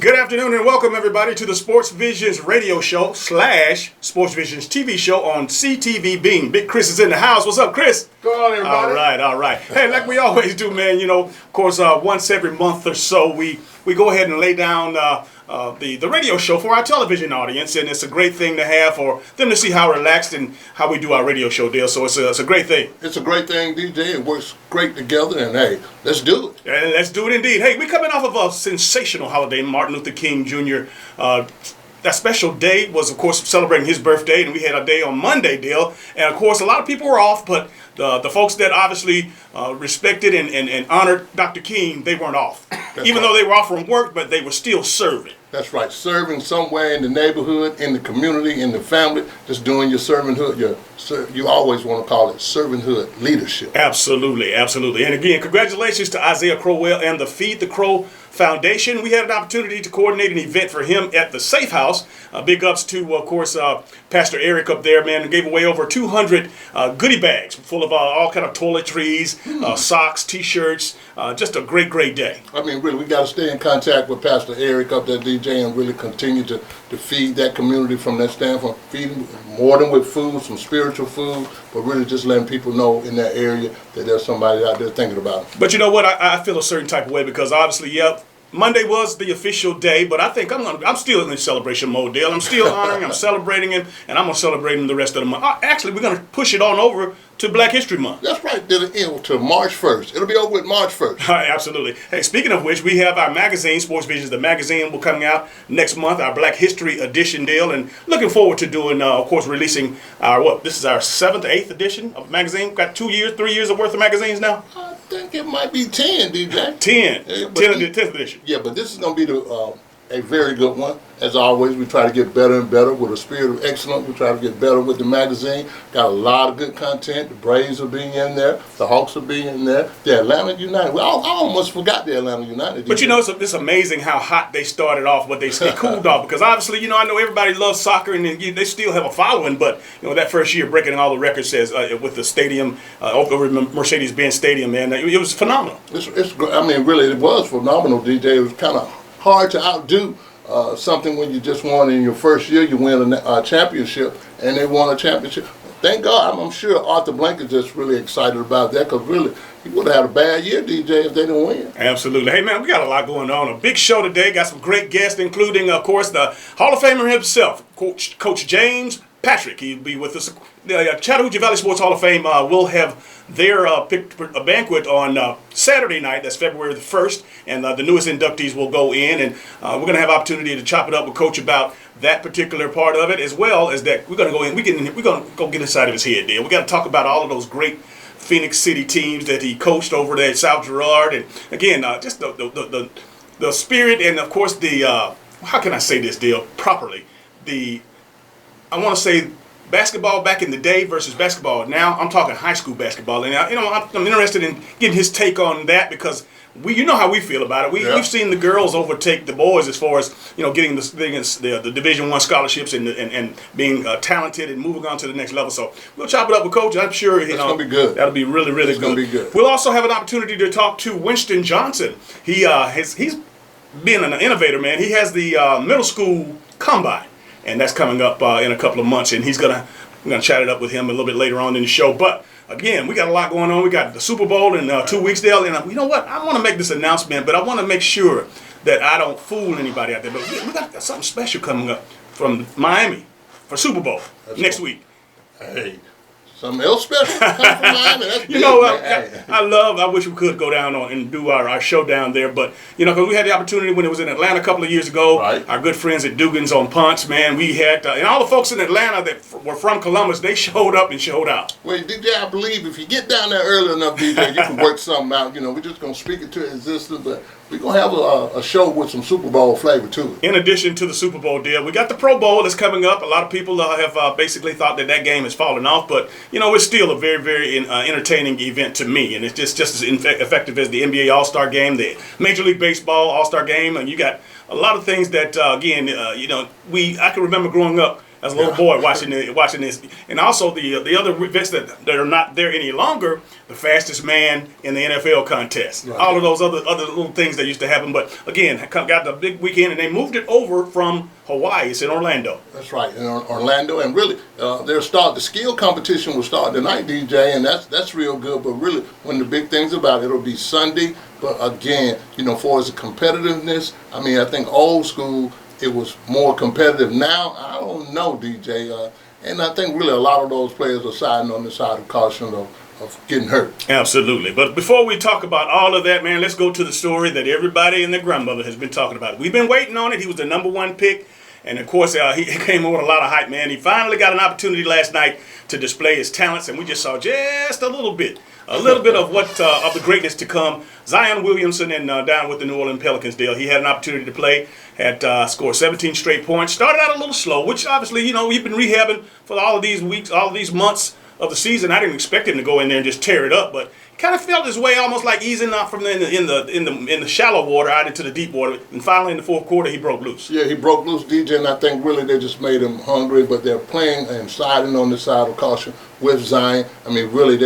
Good afternoon and welcome everybody to the Sports Visions radio show / Sports Visions TV show on CTV Beam. Big Chris is in the house. What's up, Chris? Go on, everybody. All right. Hey, like we always do, man, of course, once every month or so, we go ahead and lay down the radio show for our television audience, and it's a great thing to have for them to see how relaxed and how we do our radio show deal. So it's a great thing. It's a great thing, DJ. It works great together, and hey, let's do it. And let's do it indeed. Hey, we're coming off of a sensational holiday, Martin Luther King Jr. That special day was, of course, celebrating his birthday, and we had a day on Monday deal. And, of course, a lot of people were off, but the folks that obviously respected and honored Dr. King, they weren't off. Even though they were off from work, but they were still serving. That's right. Serving somewhere in the neighborhood, in the community, in the family, just doing your servanthood. You always want to call it servanthood leadership. Absolutely. And again, congratulations to Isaiah Crowell and the Feed the Crow Foundation. We had an opportunity to coordinate an event for him at the Safe House. Big ups to, of course, Pastor Eric up there, man, who gave away over 200 goodie bags full of all kind of toiletries, socks, T-shirts. Just a great day. I mean, really, we got to stay in contact with Pastor Eric up there, DJ, and really continue to feed that community from that standpoint. Feeding more than with food, some spiritual food, but really just letting people know in that area that there's somebody out there thinking about them. But you know what? I feel a certain type of way because obviously, Monday was the official day, but I think I'm still in celebration mode, Dale. I'm still honoring, I'm celebrating him, and I'm going to celebrate him the rest of the month. Actually, we're going to push it on over to Black History Month. That's right, to March 1st. It'll be over with March 1st. Absolutely. Hey, speaking of which, we have our magazine, Sports Visions, the magazine will coming out next month, our Black History edition deal, and looking forward to doing, of course, releasing this is our 7th or 8th edition of magazine. We've got 3 years of worth of magazines now. I think it might be 10, DJ. 10. 10th edition. Yeah, but this is going to be a very good one. As always, we try to get better and better with a spirit of excellence. We try to get better with the magazine. Got a lot of good content. The Braves will be in there. The Hawks will be in there. The Atlanta United. Well, I almost forgot the Atlanta United. But it's amazing how hot they started off, but they cooled off. Because obviously, I know everybody loves soccer and they still have a following. But, that first year breaking all the records says with the stadium, over Mercedes-Benz Stadium, man, it was phenomenal. Really, it was phenomenal, DJ. It was kind of hard to outdo something when you just won in your first year. You win a championship, and they won a championship. Thank God. I'm sure Arthur Blank is just really excited about that because really, he would have had a bad year, DJ, if they didn't win. Absolutely. Hey, man, we got a lot going on. A big show today. Got some great guests, including, of course, the Hall of Famer himself, Coach James Patrick. He'll be with us. The Chattahoochee Valley Sports Hall of Fame will have their banquet on Saturday night. That's February the 1st, and the newest inductees will go in, and we're going to have opportunity to chop it up with Coach about that particular part of it, as well as that we're going to go in. We're going to go get inside of his head, deal. We got to talk about all of those great Phoenix City teams that he coached over there at South Girard, and again, just the spirit, and of course how can I say this, deal properly? I want to say basketball back in the day versus basketball now. I'm talking high school basketball, and I'm interested in getting his take on that because how we feel about it. We've seen the girls overtake the boys as far as getting the Division I scholarships and being talented and moving on to the next level. So we'll chop it up with Coach. I'm sure it's gonna be good. That'll be really good. It's gonna be good. We'll also have an opportunity to talk to Winston Johnson. He's being an innovator, man. He has the middle school combine. And that's coming up in a couple of months, and we're gonna chat it up with him a little bit later on in the show. But again, we got a lot going on. We got the Super Bowl in 2 weeks, Dale. And you know what? I want to make this announcement, but I want to make sure that I don't fool anybody out there. But we got something special coming up from Miami for Super Bowl next week. Hey. Something else special come from Miami. That's big, I wish we could go down and do our show down there, but because we had the opportunity when it was in Atlanta a couple of years ago. Right. Our good friends at Dugan's on Ponce, man, we had and all the folks in Atlanta that were from Columbus, they showed up and showed out. Well, DJ, I believe if you get down there early enough, DJ, you can work something out. We're just gonna speak it to existence, but we're going to have a show with some Super Bowl flavor, too. In addition to the Super Bowl deal, we got the Pro Bowl that's coming up. A lot of people have basically thought that game has fallen off, but, it's still a very, very entertaining event to me, and it's just as effective as the NBA All-Star Game, the Major League Baseball All-Star Game, and you got a lot of things that, I can remember growing up, as a little boy watching this. And also the other vets that are not there any longer, the fastest man in the NFL contest. Right. All of those other little things that used to happen. But again, got the big weekend, and they moved it over from Hawaii. It's in Orlando. That's right, in Orlando. And really, the skill competition will start tonight, DJ, and that's real good. But really, one of the big things about it, it'll be Sunday. But again, for as a competitiveness, I think old school, it was more competitive. Now, I don't know, DJ. And I think really a lot of those players are siding on the side of caution of getting hurt. Absolutely. But before we talk about all of that, man, let's go to the story that everybody and their grandmother has been talking about. We've been waiting on it. He was the number one pick. And, of course, he came over with a lot of hype, man. He finally got an opportunity last night to display his talents, and we just saw just a little bit of what of the greatness to come. Zion Williamson and down with the New Orleans Pelicans deal. He had an opportunity to play, had scored 17 straight points. Started out a little slow, which obviously, he's been rehabbing for all of these weeks, all of these months of the season. I didn't expect him to go in there and just tear it up, but kind of felt his way, almost like easing out from in the shallow water out into the deep water. And finally, in the fourth quarter, he broke loose. Yeah, he broke loose, DJ, and I think really they just made him hungry. But they're playing and siding on the side of caution with Zion. Really,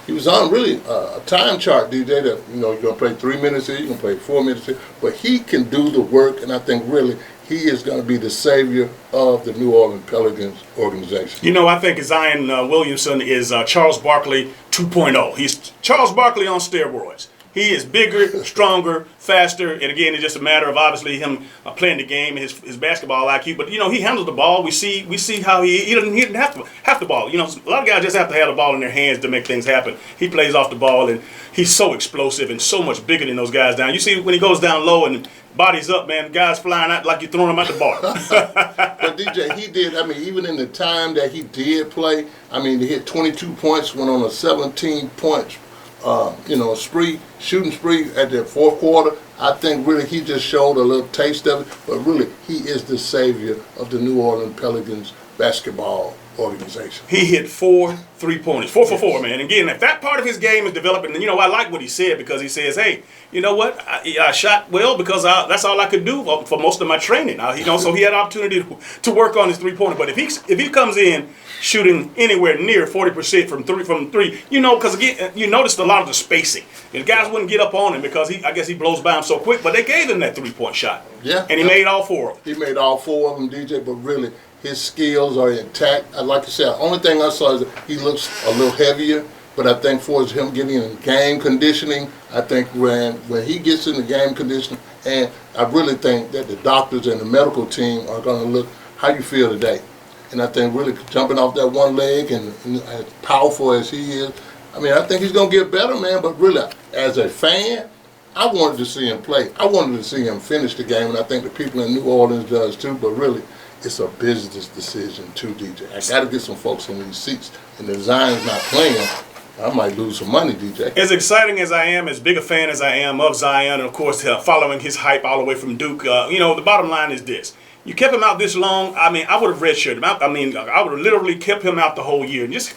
he was on really a time chart, DJ. That you're gonna play 3 minutes here, you're gonna play 4 minutes here, but he can do the work, and I think really he is going to be the savior of the New Orleans Pelicans organization. I think Zion Williamson is Charles Barkley 2.0. He's Charles Barkley on steroids. He is bigger, stronger, faster, and again, it's just a matter of obviously him playing the game and his basketball IQ. But he handles the ball. We see how he doesn't have the ball. A lot of guys just have to have the ball in their hands to make things happen. He plays off the ball, and he's so explosive and so much bigger than those guys down. You see when he goes down low and bodies up, man, guys flying out like you're throwing them out the bar. But DJ, he did. Even in the time that he did play, he hit 22 points, went on a 17 points. Shooting spree at the fourth quarter. I think really he just showed a little taste of it, but really he is the savior of the New Orleans Pelicans basketball organization. He hit 4 3-pointers, 4 for 4, man. Again, if that part of his game is developing, and I like what he said because he says, hey, you know what? I shot well because that's all I could do for most of my training. So he had an opportunity to work on his 3-pointer. But if he comes in shooting anywhere near 40% from three, because again, you noticed a lot of the spacing. And guys wouldn't get up on him because I guess he blows by him so quick. But they gave him that 3-point shot. Yeah. And he made all 4 of them. He made all 4 of them, DJ. But really, his skills are intact. Like I said, the only thing I saw is that he looks a little heavier. But I think for him getting in game conditioning, I think when he gets in the game conditioning, and I really think that the doctors and the medical team are going to look how you feel today. And I think really jumping off that one leg and as powerful as he is, I think he's going to get better, man. But really, as a fan, I wanted to see him play. I wanted to see him finish the game, and I think the people in New Orleans does too. But really, it's a business decision too, DJ. I got to get some folks in these seats, and if Zion's not playing, I might lose some money, DJ. As exciting as I am, as big a fan as I am of Zion, and of course following his hype all the way from Duke, the bottom line is this. You kept him out this long, I would have redshirted him. I would have literally kept him out the whole year. And just,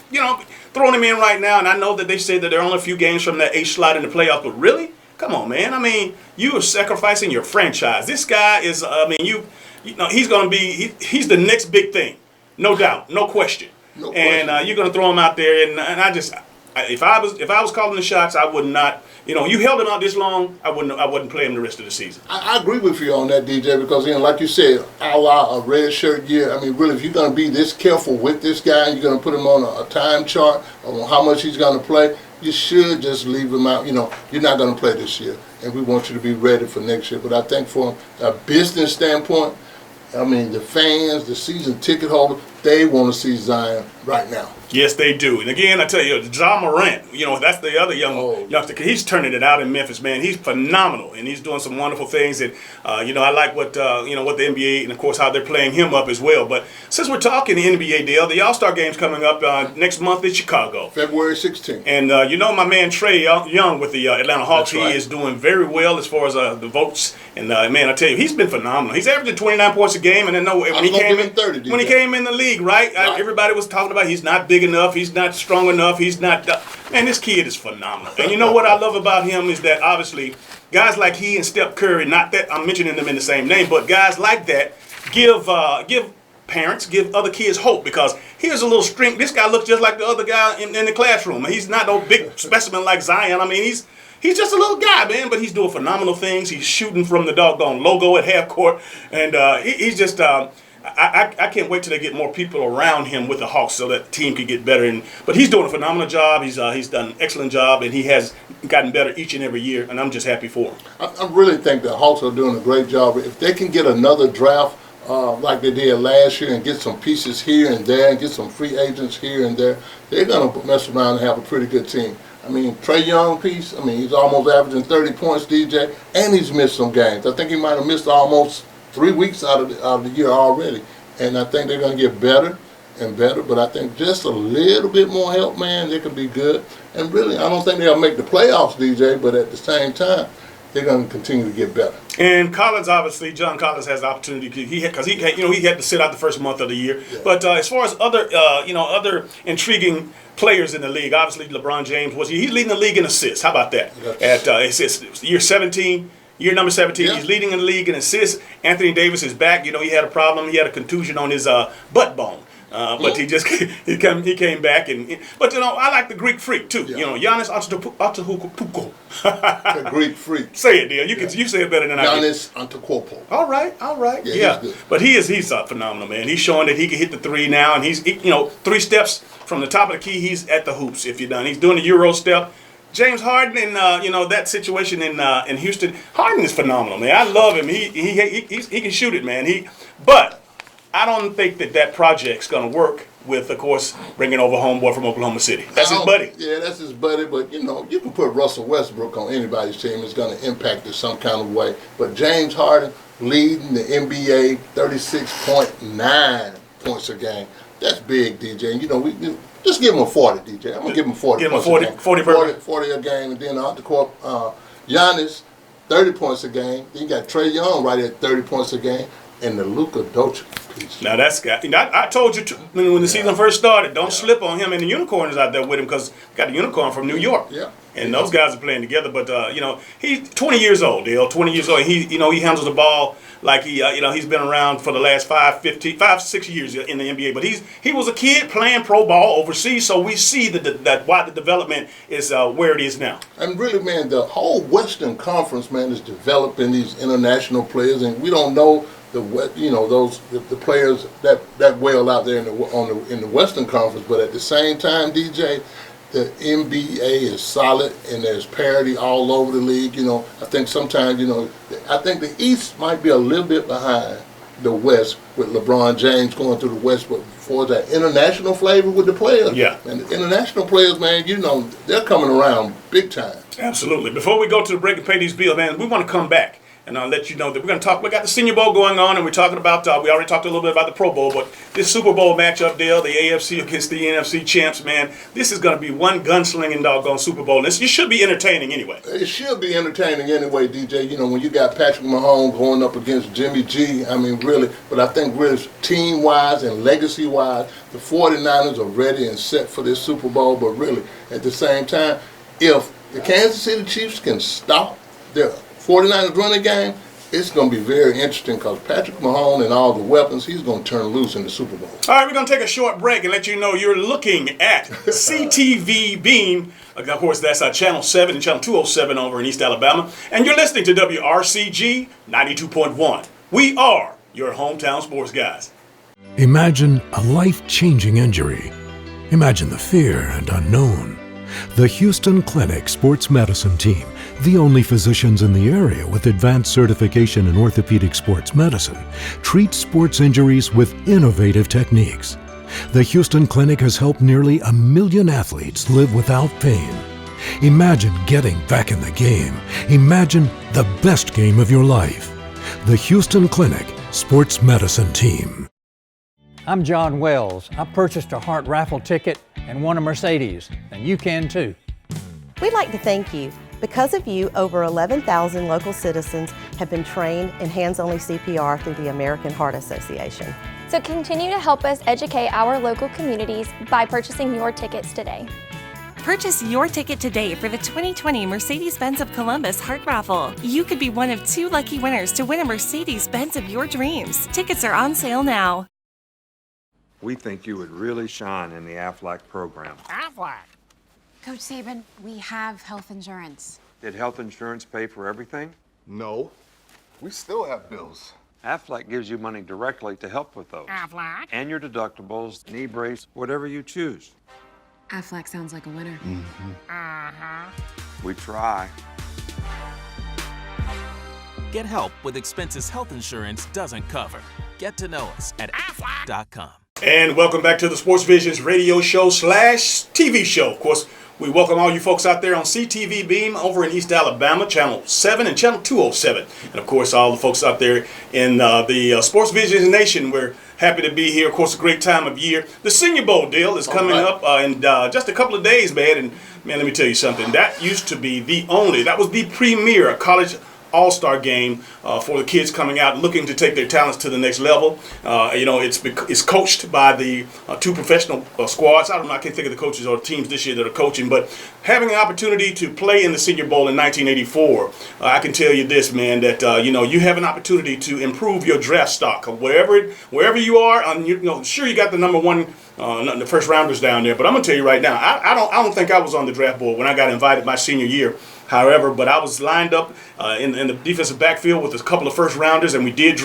throwing him in right now, and I know that they say that they're only a few games from that 8th slot in the playoffs, but really? Come on, man. You are sacrificing your franchise. This guy is, he's going to be, he's the next big thing. No doubt, no question. And you're going to throw him out there, and I just... If I was calling the shots, I would not. You held him out this long. I wouldn't play him the rest of the season. I agree with you on that, DJ, because like you said, a red shirt year. Really, if you're going to be this careful with this guy, and you're going to put him on a time chart on how much he's going to play, you should just leave him out. You're not going to play this year, and we want you to be ready for next year. But I think from a business standpoint, the fans, the season ticket holders, they want to see Zion right now. Yes, they do. And again, I tell you, Ja Morant, that's the other youngster. He's turning it out in Memphis, man. He's phenomenal, and he's doing some wonderful things. And I like what the NBA and of course how they're playing him up as well. But since we're talking the NBA deal, the All-Star game's coming up next month in Chicago, February 16th. And my man Trae Young with the Atlanta Hawks, he is doing very well as far as the votes. And man, I tell you, he's been phenomenal. He's averaging 29 points a game, and then when he came in the league, right? Everybody was talking about he's not big enough, he's not strong enough, he's not. Man, this kid is phenomenal. And you know what I love about him is that obviously guys like he and Steph Curry, not that I'm mentioning them in the same name, but guys like that give parents give other kids hope, because here's a little string. This guy looks just like the other guy in the classroom. He's not no big specimen like Zion. I mean, he's just a little guy, man, but he's doing phenomenal things. He's shooting from the doggone logo at half court, and he's just. I can't wait till they get more people around him with the Hawks so that the team can get better. But he's doing a phenomenal job. He's done an excellent job, and he has gotten better each and every year, and I'm just happy for him. I really think the Hawks are doing a great job. If they can get another draft like they did last year and get some pieces here and there and get some free agents here and there, they're going to mess around and have a pretty good team. I mean, Trae Young piece, I mean, he's almost averaging 30 points, DJ, and he's missed some games. I think he might have missed almost 3 weeks out of the year already. And I think they're going to get better and better. But I think just a little bit more help, man, they can be good. And really, I don't think they'll make the playoffs, DJ, but at the same time, they're going to continue to get better. And Collins, obviously, John Collins has the opportunity he had to sit out the first month of the year. Yeah. But as far as other intriguing players in the league, obviously LeBron James he's leading the league in assists. How about that? At assists, year 17. Year number 17, He's leading in the league in assists. Anthony Davis is back. You know, he had a problem. He had a contusion on his butt bone. But he came back. But, you know, I like the Greek freak, too. Yeah. You know, Giannis Antetokounmpo. The Greek freak. Say it, dear. You say it better than I can. Giannis Antetokounmpo. All right. Yeah. He's good. But he's phenomenal, man. He's showing that he can hit the three now. And he's 3 steps from the top of the key, he's at the hoops, if you're done. He's doing the Euro step. James Harden and that situation in Houston. Harden is phenomenal, man. I love him. He can shoot it, man. But I don't think that project's gonna work with, of course, bringing over homeboy from Oklahoma City. That's his buddy. Yeah, that's his buddy. But you can put Russell Westbrook on anybody's team. It's gonna impact it some kind of way. But James Harden leading the NBA, 36.9 points a game. That's big, DJ. And we just give him a 40, DJ. I'm gonna give him 40. Give him a 40 a game, and then off the court, Giannis, 30 points a game. Then you got Trae Young right at 30 points a game, and the Luka Doncic piece. Now that's got. I told you when the season first started, don't slip on him, and the unicorn is out there with him, because got the unicorn from New York. Yeah. And those guys are playing together, but he's 20 years old, Dale. 20 years old. He handles the ball like he's been around for the last 6 years in the NBA. But he was a kid playing pro ball overseas, so we see that why the development is where it is now. And really, man, the whole Western Conference, man, is developing these international players, and we don't know the players that well out there in the Western Conference. But at the same time, DJ, the NBA is solid, and there's parity all over the league. I think sometimes, I think the East might be a little bit behind the West with LeBron James going through the West, but for that international flavor with the players, and the international players, man, they're coming around big time. Absolutely. Before we go to the break and pay these bills, man, we want to come back. And I'll let you know that we're going to talk. We got the Senior Bowl going on, and we're talking about. We already talked a little bit about the Pro Bowl, but this Super Bowl matchup, Dale, the AFC against the NFC champs, man. This is going to be one gunslinging doggone Super Bowl. It should be entertaining anyway. It should be entertaining anyway, DJ. When you got Patrick Mahomes going up against Jimmy G, I mean, really. But I think really team-wise and legacy-wise, the 49ers are ready and set for this Super Bowl. But really, at the same time, if the Kansas City Chiefs can stop their 49ers running game, it's going to be very interesting, because Patrick Mahomes and all the weapons, he's going to turn loose in the Super Bowl. All right, we're going to take a short break and let you know you're looking at CTV Beam. Of course, that's Channel 7 and Channel 207 over in East Alabama. And you're listening to WRCG 92.1. We are your hometown sports guys. Imagine a life-changing injury. Imagine the fear and unknown. The Houston Clinic Sports Medicine Team, the only physicians in the area with advanced certification in orthopedic sports medicine, treats sports injuries with innovative techniques. The Houston Clinic has helped nearly 1 million athletes live without pain. Imagine getting back in the game. Imagine the best game of your life. The Houston Clinic Sports Medicine Team. I'm John Wells. I purchased a Heart raffle ticket and won a Mercedes, and you can too. We'd like to thank you. Because of you, over 11,000 local citizens have been trained in hands-only CPR through the American Heart Association. So continue to help us educate our local communities by purchasing your tickets today. Purchase your ticket today for the 2020 Mercedes-Benz of Columbus Heart Raffle. You could be one of 2 lucky winners to win a Mercedes-Benz of your dreams. Tickets are on sale now. We think you would really shine in the Aflac program. Aflac? Coach Saban, we have health insurance. Did health insurance pay for everything? No, we still have bills. Aflac gives you money directly to help with those. Aflac? And your deductibles, knee brace, whatever you choose. Aflac sounds like a winner. Uh-huh. We try. Get help with expenses health insurance doesn't cover. Get to know us at aflac.com. And welcome back to the Sports Visions radio show / TV show. Of course, we welcome all you folks out there on CTV Beam over in East Alabama, Channel 7 and Channel 207. And, of course, all the folks out there in the Sports Visions Nation, we're happy to be here. Of course, a great time of year. The Senior Bowl deal is coming up in just a couple of days, man. And, man, let me tell you something. That used to be that was the premier college all-star game for the kids coming out looking to take their talents to the next level. It's coached by the two professional squads. I can't think of the coaches or teams this year that are coaching, but having an opportunity to play in the Senior Bowl in 1984, I can tell you this, man, that you have an opportunity to improve your draft stock wherever you are. Sure, you got the number one. The first rounders down there, but I'm gonna tell you right now, I don't think I was on the draft board when I got invited my senior year. However, but I was lined up in the defensive backfield with a couple of first rounders, and we did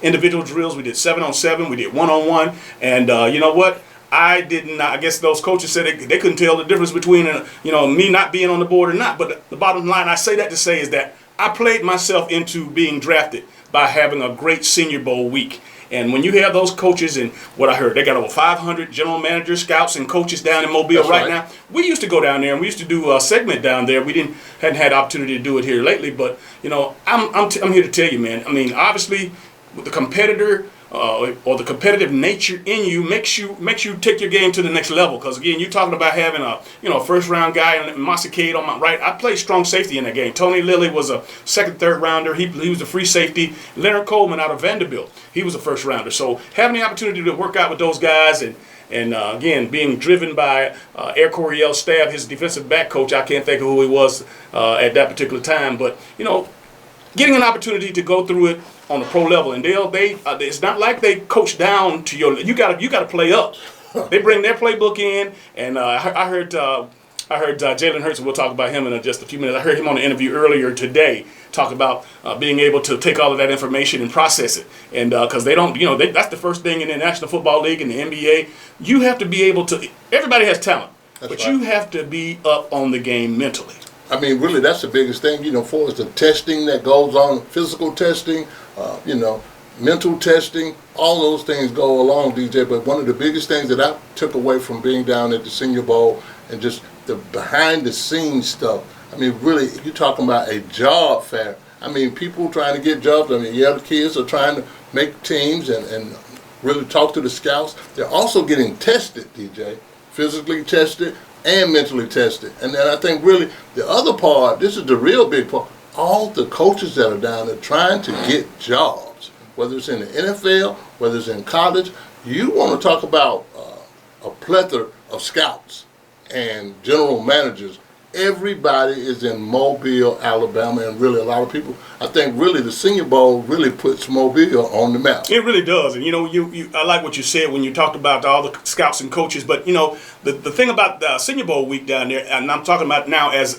individual drills. We did 7-on-7, we did 1-on-1, and you know what? I guess those coaches said they couldn't tell the difference between me not being on the board or not. But the bottom line, I say that to say is that I played myself into being drafted by having a great Senior Bowl week. And when you have those coaches, and what I heard, they got over 500 general managers, scouts, and coaches down in Mobile right now. We used to go down there, and we used to do a segment down there. We hadn't had opportunity to do it here lately, but I'm here to tell you, man. I mean, obviously, with the competitor or the competitive nature in you makes you take your game to the next level. Because again, you're talking about having a first round guy and Masakade on my right. I played strong safety in that game. Tony Lilly was a second, third rounder. He was a free safety. Leonard Coleman out of Vanderbilt, he was a first rounder. So having the opportunity to work out with those guys and again, being driven by Eric Coryell's staff, his defensive back coach, I can't think of who he was at that particular time, but getting an opportunity to go through it on the pro level, and it's not like they coach down to your. You got to play up. They bring their playbook in, and I heard Jalen Hurts. We'll talk about him in just a few minutes. I heard him on an interview earlier today talk about being able to take all of that information and process it, and because they don't, that's the first thing in the National Football League and the NBA. You have to be able to. Everybody has talent, but you have to be up on the game mentally. I mean, really, that's the biggest thing, for us, the testing that goes on, physical testing, mental testing, all those things go along, DJ. But one of the biggest things that I took away from being down at the Senior Bowl and just the behind-the-scenes stuff, I mean, really, you're talking about a job fair. I mean, people trying to get jobs. I mean, the kids are trying to make teams and really talk to the scouts. They're also getting tested, DJ, physically tested and mentally tested. And then I think really the other part, this is the real big part, all the coaches that are down there trying to get jobs, whether it's in the NFL, whether it's in college. You want to talk about a plethora of scouts and general managers. Everybody is in Mobile, Alabama, and really a lot of people. I think really the Senior Bowl really puts Mobile on the map. It really does, and I like what you said when you talked about all the scouts and coaches. But the thing about the Senior Bowl week down there, and I'm talking about now as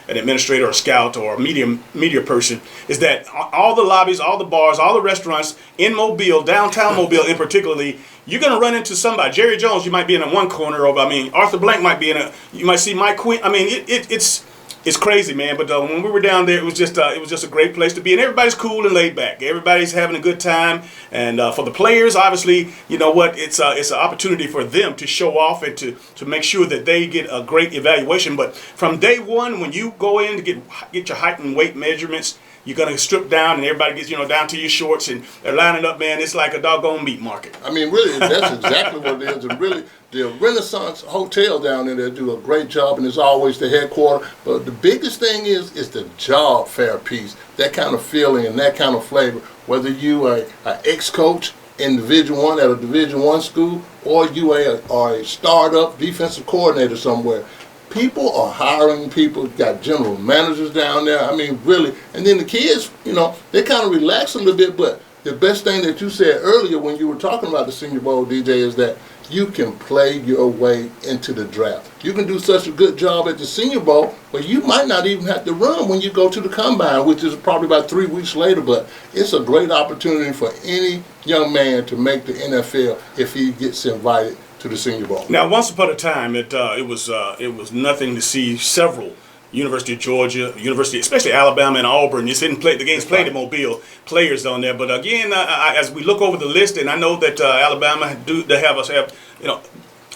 an administrator or a scout or a media person, is that all the lobbies, all the bars, all the restaurants in Mobile, downtown Mobile in particularly. You're going to run into somebody. Jerry Jones, you might be in one corner of. Arthur Blank might be you might see Mike Quinn. It's crazy, man. But when we were down there, it was just a great place to be, and everybody's cool and laid back. Everybody's having a good time, and for the players, obviously, it's an opportunity for them to show off and to make sure that they get a great evaluation. But from day one, when you go in to get your height and weight measurements, you're going to strip down and everybody gets, down to your shorts and they're lining up, man. It's like a doggone meat market. I mean, really, that's exactly what it is. And really, the Renaissance Hotel down there, they do a great job and it's always the headquarters. But the biggest thing is the job fair piece, that kind of feeling and that kind of flavor. Whether you are an ex-coach in Division I at a Division I school or you are a startup defensive coordinator somewhere. People are hiring people, got general managers down there. I mean, really. And then the kids, they kind of relax a little bit, but the best thing that you said earlier when you were talking about the Senior Bowl, DJ, is that you can play your way into the draft. You can do such a good job at the Senior Bowl, but you might not even have to run when you go to the Combine, which is probably about 3 weeks later. But it's a great opportunity for any young man to make the NFL if he gets invited to the Senior Bowl. Now, once upon a time, it was nothing to see several University of Georgia, University, especially Alabama and Auburn. You didn't play the games played in Mobile, players on there. But again, as we look over the list, and I know that Alabama have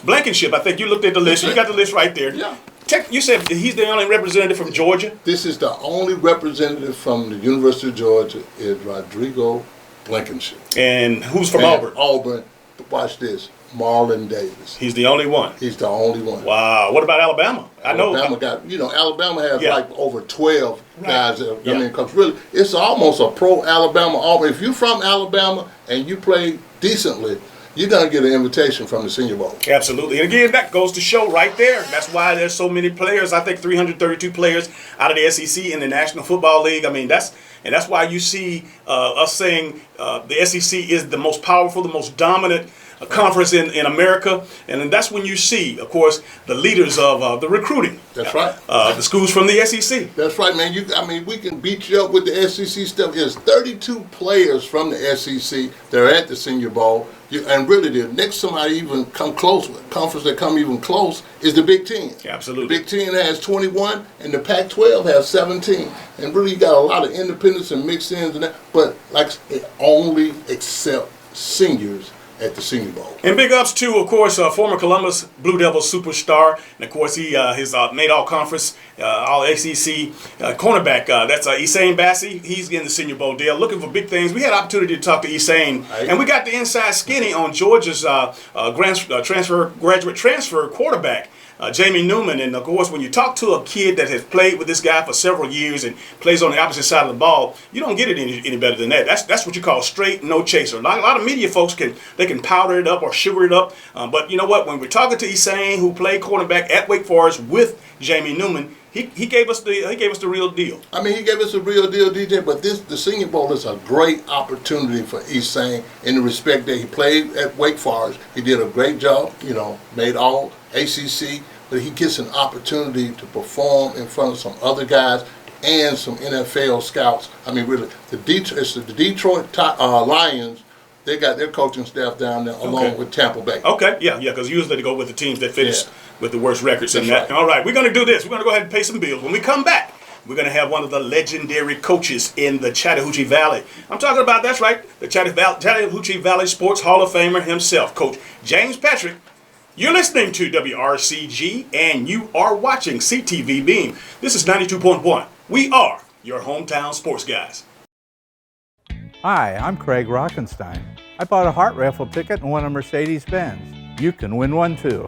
Blankenship. I think you looked at the list. You got the list right there. Yeah. You said he's the only representative from Georgia. This is the only representative from the University of Georgia is Rodrigo Blankenship. And who's from Auburn? Auburn. Watch this. Marlon Davis. He's the only one. He's the only one. Wow. What about Alabama? Alabama has like over 12 guys. That, Yeah. I mean, because really, it's almost a pro Alabama. Auburn. If you're from Alabama and you play decently, you're going to get an invitation from the Senior Bowl. Absolutely. And again, that goes to show right there. That's why there's so many players. I think 332 players out of the SEC in the National Football League. I mean, that's why you see us saying the SEC is the most powerful, the most dominant conference in America. And that's when you see, of course, the leaders of the recruiting. That's right. The schools from the SEC. That's right, man. We can beat you up with the SEC stuff. There's 32 players from the SEC that are at the Senior Bowl. And really, the next somebody even come close, conference that come even close, is the Big Ten. Absolutely. The Big Ten has 21, and the Pac-12 has 17. And really, you got a lot of independents and mixed-ins and that. But like, it only accept seniors at the Senior Bowl. And big ups to, of course, former Columbus Blue Devils superstar, and of course he has made all conference, all ACC cornerback. That's Esain Bassi. He's getting the Senior Bowl deal, looking for big things. We had opportunity to talk to Esain, and we got the inside skinny on Georgia's graduate transfer quarterback. Jamie Newman, and of course, when you talk to a kid that has played with this guy for several years and plays on the opposite side of the ball, you don't get it any better than that. That's what you call straight, no chaser. A lot of media folks can powder it up or sugar it up, but you know what? When we're talking to Esain, who played quarterback at Wake Forest with Jamie Newman, he gave us the real deal. I mean, he gave us a real deal, DJ. But the Senior Bowl is a great opportunity for Esain in the respect that he played at Wake Forest. He did a great job. Made all ACC, but he gets an opportunity to perform in front of some other guys and some NFL scouts. I mean, really, the Detroit Lions. They got their coaching staff down there along with Tampa Bay. Okay, yeah, because usually they go with the teams that finish with the worst records in that. Right. All right, we're going to do this. We're going to go ahead and pay some bills. When we come back, we're going to have one of the legendary coaches in the Chattahoochee Valley. I'm talking about, that's right, the Chattahoochee Valley Sports Hall of Famer himself, Coach James Patrick. You're listening to WRCG, and you are watching CTV Beam. This is 92.1. We are your hometown sports guys. Hi, I'm Craig Rockenstein. I bought a heart raffle ticket and won a Mercedes-Benz. You can win one too.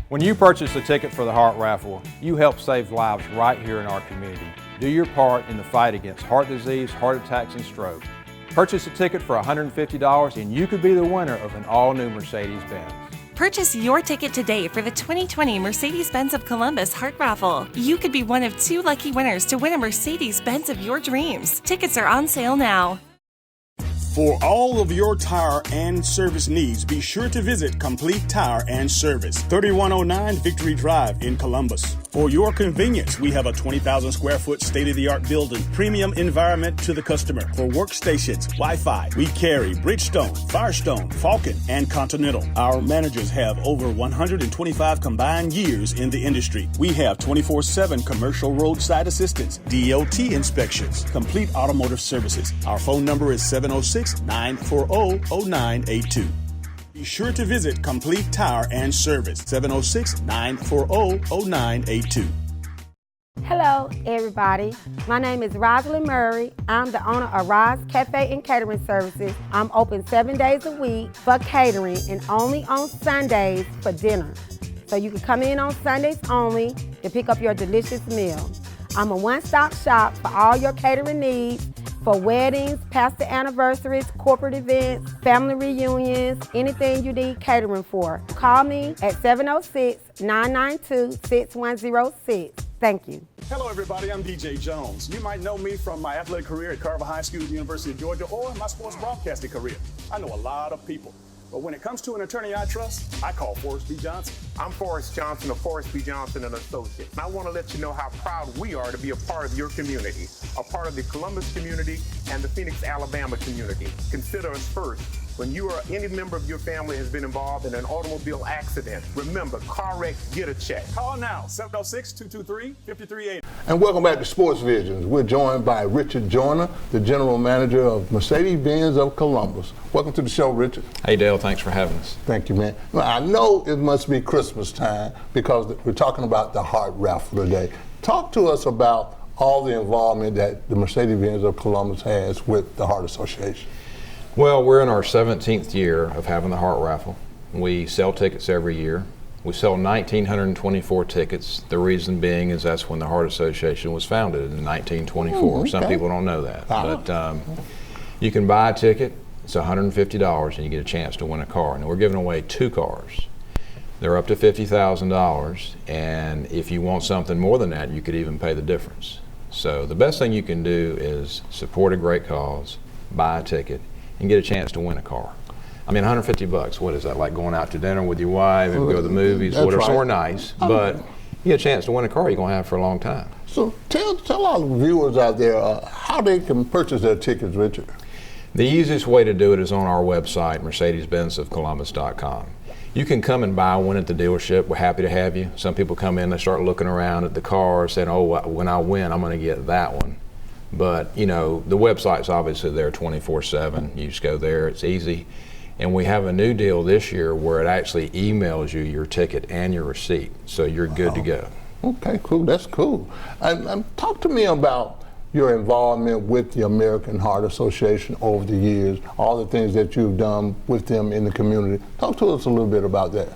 When you purchase a ticket for the heart raffle, you help save lives right here in our community. Do your part in the fight against heart disease, heart attacks, and stroke. Purchase a ticket for $150 and you could be the winner of an all-new Mercedes-Benz. Purchase your ticket today for the 2020 Mercedes-Benz of Columbus Heart Raffle. You could be one of 2 lucky winners to win a Mercedes-Benz of your dreams. Tickets are on sale now. For all of your tire and service needs, be sure to visit Complete Tire and Service, 3109 Victory Drive in Columbus. For your convenience, we have a 20,000 square foot state-of-the-art building, premium environment to the customer. For workstations, Wi-Fi, we carry Bridgestone, Firestone, Falcon, and Continental. Our managers have over 125 combined years in the industry. We have 24/7 commercial roadside assistance, DOT inspections, complete automotive services. Our phone number is 706-940-0982. Be sure to visit Complete Tire and Service, 706-940-0982. Hello, everybody. My name is Rosalind Murray. I'm the owner of Roz Cafe and Catering Services. I'm open 7 days a week for catering and only on Sundays for dinner. So you can come in on Sundays only to pick up your delicious meal. I'm a one-stop shop for all your catering needs for weddings, pastor anniversaries, corporate events, family reunions, anything you need catering for. Call me at 706-992-6106. Thank you. Hello, everybody. I'm DJ Jones. You might know me from my athletic career at Carver High School, University of Georgia, or my sports broadcasting career. I know a lot of people. But when it comes to an attorney I trust, I call Forrest B. Johnson. I'm Forrest Johnson of Forrest B. Johnson & Associates. And I want to let you know how proud we are to be a part of your community, a part of the Columbus community and the Phoenix, Alabama community. Consider us first. When you or any member of your family has been involved in an automobile accident, remember, car wreck, get a check. Call now, 706-223-5380. And welcome back to Sports Visions. We're joined by Richard Joyner, the General Manager of Mercedes-Benz of Columbus. Welcome to the show, Richard. Hey, Dale. Thanks for having us. Thank you, man. Well, I know it must be Christmas time because we're talking about the Heart Raffle today. Talk to us about all the involvement that the Mercedes-Benz of Columbus has with the Heart Association. Well, we're in our 17th year of having the Heart Raffle. We sell tickets every year. We sell 1,924 tickets. The reason being is that's when the Heart Association was founded in 1924. Okay. Some people don't know that. But you can buy a ticket. It's $150 and you get a chance to win a car. And we're giving away 2 cars. They're up to $50,000, and if you want something more than that, you could even pay the difference. So the best thing you can do is support a great cause, buy a ticket, and get a chance to win a car. I mean, $150, what is that, like going out to dinner with your wife and go to the movies, That's whatever, right. somewhere nice, but you get a chance to win a car you're going to have for a long time. So tell all the viewers out there how they can purchase their tickets, Richard. The easiest way to do it is on our website, mercedes-benzofcolumbus.com. You can come and buy one at the dealership. We're happy to have you. Some people come in, they start looking around at the car, saying, oh, when I win, I'm going to get that one. But, you know, the website's obviously there 24/7. You just go there, it's easy. And we have a new deal this year where it actually emails you your ticket and your receipt, so you're good to go. Okay, cool. That's cool. And talk to me about your involvement with the American Heart Association over the years, all the things that you've done with them in the community. Talk to us a little bit about that.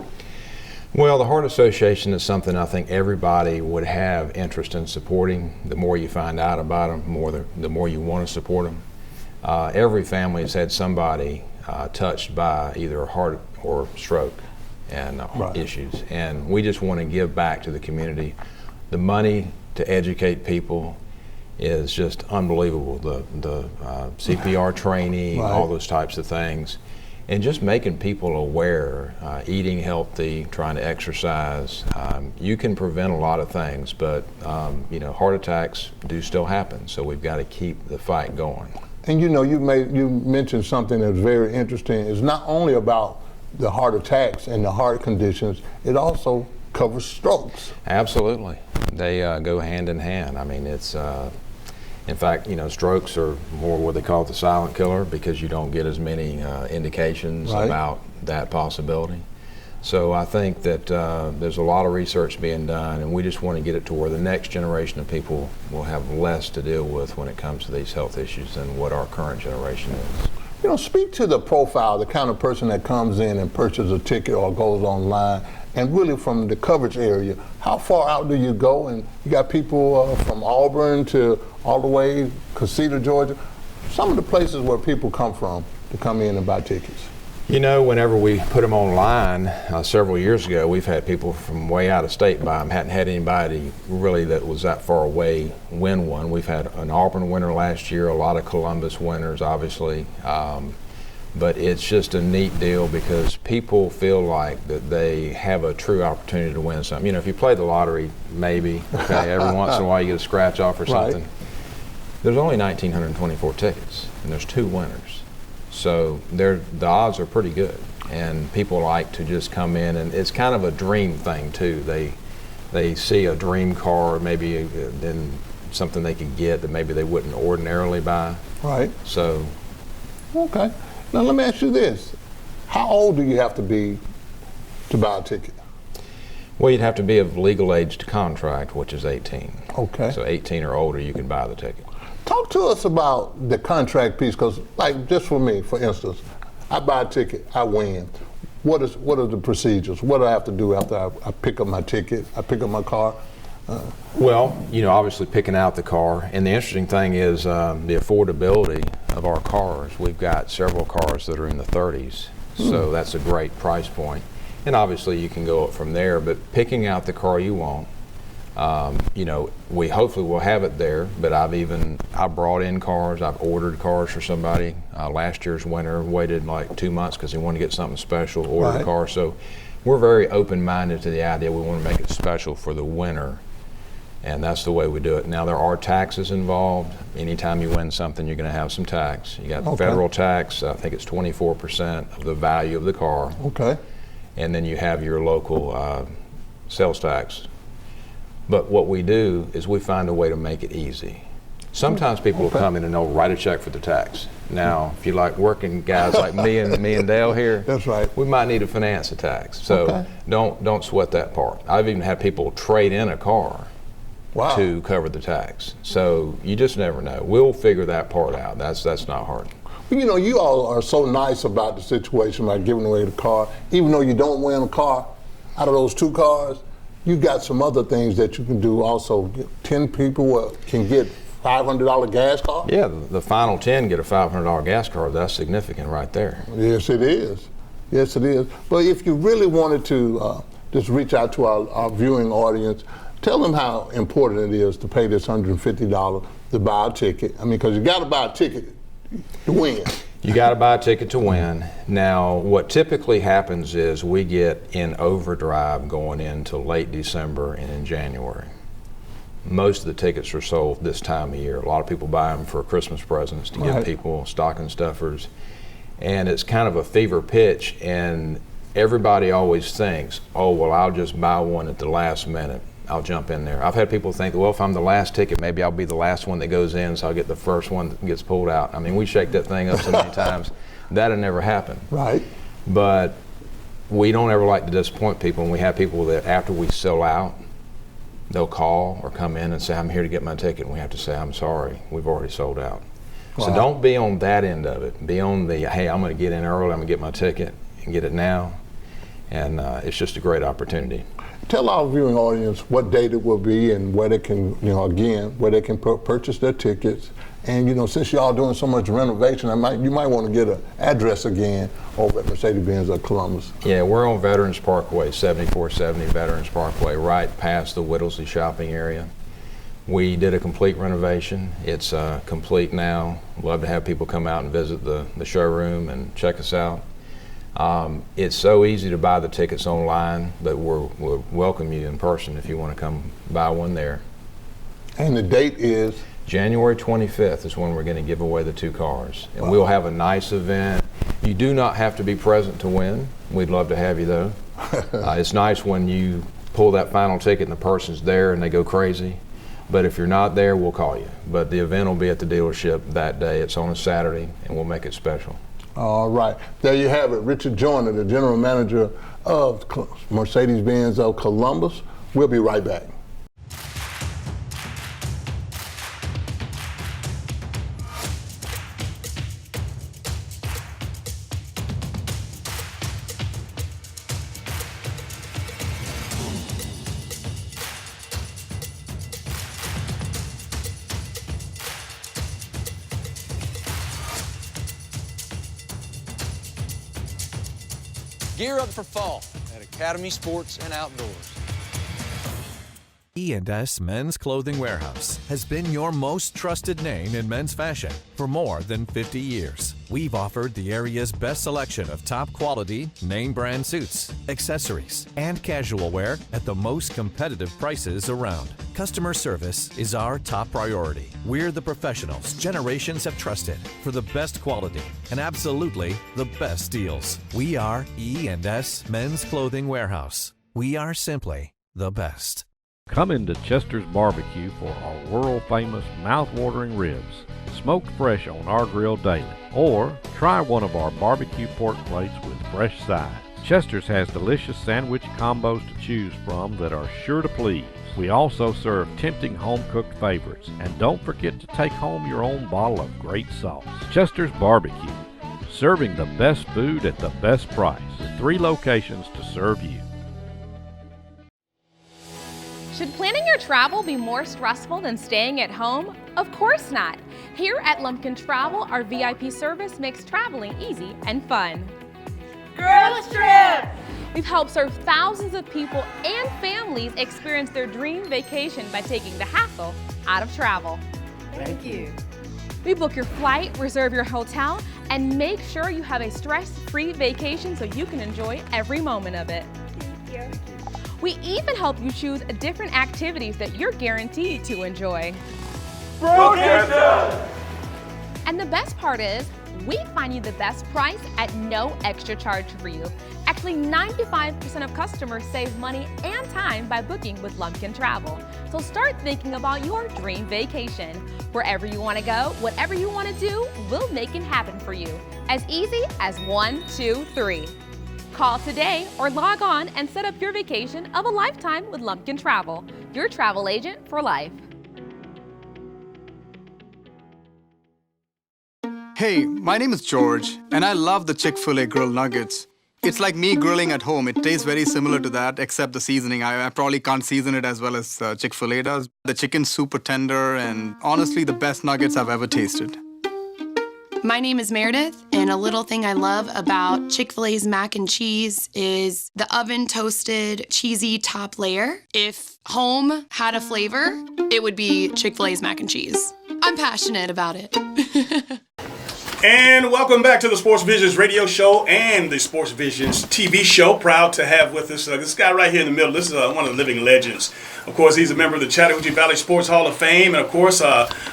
Well, the Heart Association is something I think everybody would have interest in supporting. The more you find out about them, the more you want to support them. Every family has had somebody touched by either a heart or stroke and issues, and we just want to give back to the community. The money to educate people is just unbelievable. The CPR training, all those types of things. And just making people aware, eating healthy, trying to exercise. You can prevent a lot of things, but you know, heart attacks do still happen, so we've got to keep the fight going. And you know, you mentioned something that's very interesting. It's not only about the heart attacks and the heart conditions, it also covers strokes. Absolutely. They go hand in hand. I mean, it's in fact, you know, strokes are more what they call the silent killer because you don't get as many indications about that possibility. So I think that there's a lot of research being done, and we just want to get it to where the next generation of people will have less to deal with when it comes to these health issues than what our current generation is. You know, speak to the profile, the kind of person that comes in and purchases a ticket or goes online, and really from the coverage area, how far out do you go? And you got people from Auburn to all the way Casita, Georgia. Some of the places where people come from to come in and buy tickets. You know, whenever we put them online several years ago, we've had people from way out of state buy them. Hadn't had anybody really that was that far away win one. We've had an Auburn winner last year, a lot of Columbus winners, obviously. But it's just a neat deal because people feel like that they have a true opportunity to win something. You know, if you play the lottery, maybe, okay, every once in a while you get a scratch off or something. There's only 1,924 tickets, and there's 2 winners. So the odds are pretty good, and people like to just come in, and it's kind of a dream thing too. They see a dream car, maybe then something they could get that maybe they wouldn't ordinarily buy. Right. So. Okay. Now let me ask you this. How old do you have to be to buy a ticket? Well, you'd have to be of legal age to contract, which is 18. Okay. So 18 or older, you can buy the ticket. Talk to us about the contract piece, because like just for me, for instance, I buy a ticket, I win. What are the procedures? What do I have to do after I pick up my ticket, I pick up my car? Well, you know, obviously picking out the car, and the interesting thing is the affordability of our cars. We've got several cars that are in the 30s, so that's a great price point. And obviously you can go up from there, but picking out the car you want, You know, we hopefully will have it there, but I brought in cars, I've ordered cars for somebody. Last year's winter waited like 2 months because he wanted to get something special, ordered a car. So we're very open-minded to the idea we want to make it special for the winter, and that's the way we do it. Now, there are taxes involved. Anytime you win something, you're going to have some tax. You got federal tax, I think it's 24% of the value of the car. Okay. And then you have your local sales tax. But what we do is we find a way to make it easy. Sometimes people will come in and they'll write a check for the tax. Now, if you like working guys like me and Dale here, that's right. We might need to finance a tax. So don't sweat that part. I've even had people trade in a car to cover the tax. So you just never know. We'll figure that part out. That's not hard. You know, you all are so nice about the situation by giving away the car. Even though you don't win a car, out of those 2 cars, you got some other things that you can do also. 10 people can get $500 gas card? Yeah, the final 10 get a $500 gas card. That's significant right there. Yes, it is. Yes, it is. But if you really wanted to just reach out to our viewing audience, tell them how important it is to pay this $150 to buy a ticket. I mean, because you got to buy a ticket to win. You got to buy a ticket to win. Now, what typically happens is we get in overdrive going into late December and in January. Most of the tickets are sold this time of year. A lot of people buy them for Christmas presents to give people stocking stuffers. And it's kind of a fever pitch, and everybody always thinks, oh, well, I'll just buy one at the last minute. I'll jump in there. I've had people think, well, if I'm the last ticket, maybe I'll be the last one that goes in, so I'll get the first one that gets pulled out. I mean, we shake that thing up so many times. That'll never happen. Right. But we don't ever like to disappoint people, and we have people that after we sell out, they'll call or come in and say, I'm here to get my ticket, and we have to say, I'm sorry, we've already sold out. Wow. So don't be on that end of it. Be on the, hey, I'm going to get in early, I'm going to get my ticket and get it now. And it's just a great opportunity. Tell our viewing audience what date it will be and where they can, where they can purchase their tickets. And, since y'all doing so much renovation, you might want to get an address again over at Mercedes-Benz of Columbus. Yeah, we're on Veterans Parkway, 7470 Veterans Parkway, right past the Whittlesey shopping area. We did a complete renovation. It's complete now. Love to have people come out and visit the showroom and check us out. It's so easy to buy the tickets online, but we'll welcome you in person if you want to come buy one there. And the date is? January 25th is when we're going to give away the 2 cars. And we'll have a nice event. You do not have to be present to win. We'd love to have you though. It's nice when you pull that final ticket and the person's there and they go crazy. But if you're not there, we'll call you. But the event will be at the dealership that day. It's on a Saturday, and we'll make it special. All right. There you have it. Richard Joyner, the general manager of Mercedes-Benz of Columbus. We'll be right back. Gear up for fall at Academy Sports and Outdoors. E&S Men's Clothing Warehouse has been your most trusted name in men's fashion for more than 50 years. We've offered the area's best selection of top quality, name brand suits, accessories, and casual wear at the most competitive prices around. Customer service is our top priority. We're the professionals generations have trusted for the best quality and absolutely the best deals. We are E&S Men's Clothing Warehouse. We are simply the best. Come into Chester's Barbecue for our world-famous mouth-watering ribs, smoked fresh on our grill daily. Or try one of our barbecue pork plates with fresh sides. Chester's has delicious sandwich combos to choose from that are sure to please. We also serve tempting home-cooked favorites. And don't forget to take home your own bottle of great sauce. Chester's Barbecue, serving the best food at the best price, with 3 locations to serve you. Should planning your travel be more stressful than staying at home? Of course not. Here at Lumpkin Travel, our VIP service makes traveling easy and fun. Girls Trip! We've helped serve thousands of people and families experience their dream vacation by taking the hassle out of travel. Thank you. We book your flight, reserve your hotel, and make sure you have a stress-free vacation so you can enjoy every moment of it. Thank you. We even help you choose different activities that you're guaranteed to enjoy. And the best part is, we find you the best price at no extra charge for you. Actually, 95% of customers save money and time by booking with Lumpkin Travel. So start thinking about your dream vacation. Wherever you want to go, whatever you want to do, we'll make it happen for you. As easy as 1, 2, 3. Call today or log on and set up your vacation of a lifetime with Lumpkin Travel, your travel agent for life. Hey, my name is George, and I love the Chick-fil-A grilled nuggets. It's like me grilling at home. It tastes very similar to that, except the seasoning. I probably can't season it as well as Chick-fil-A does. The chicken's super tender, and honestly, the best nuggets I've ever tasted. My name is Meredith, and a little thing I love about Chick-fil-A's mac and cheese is the oven-toasted, cheesy top layer. If home had a flavor, it would be Chick-fil-A's mac and cheese. I'm passionate about it. And welcome back to the Sports Visions radio show and the Sports Visions TV show. Proud to have with us this guy right here in the middle. This is one of the living legends. Of course, he's a member of the Chattahoochee Valley Sports Hall of Fame. And, of course,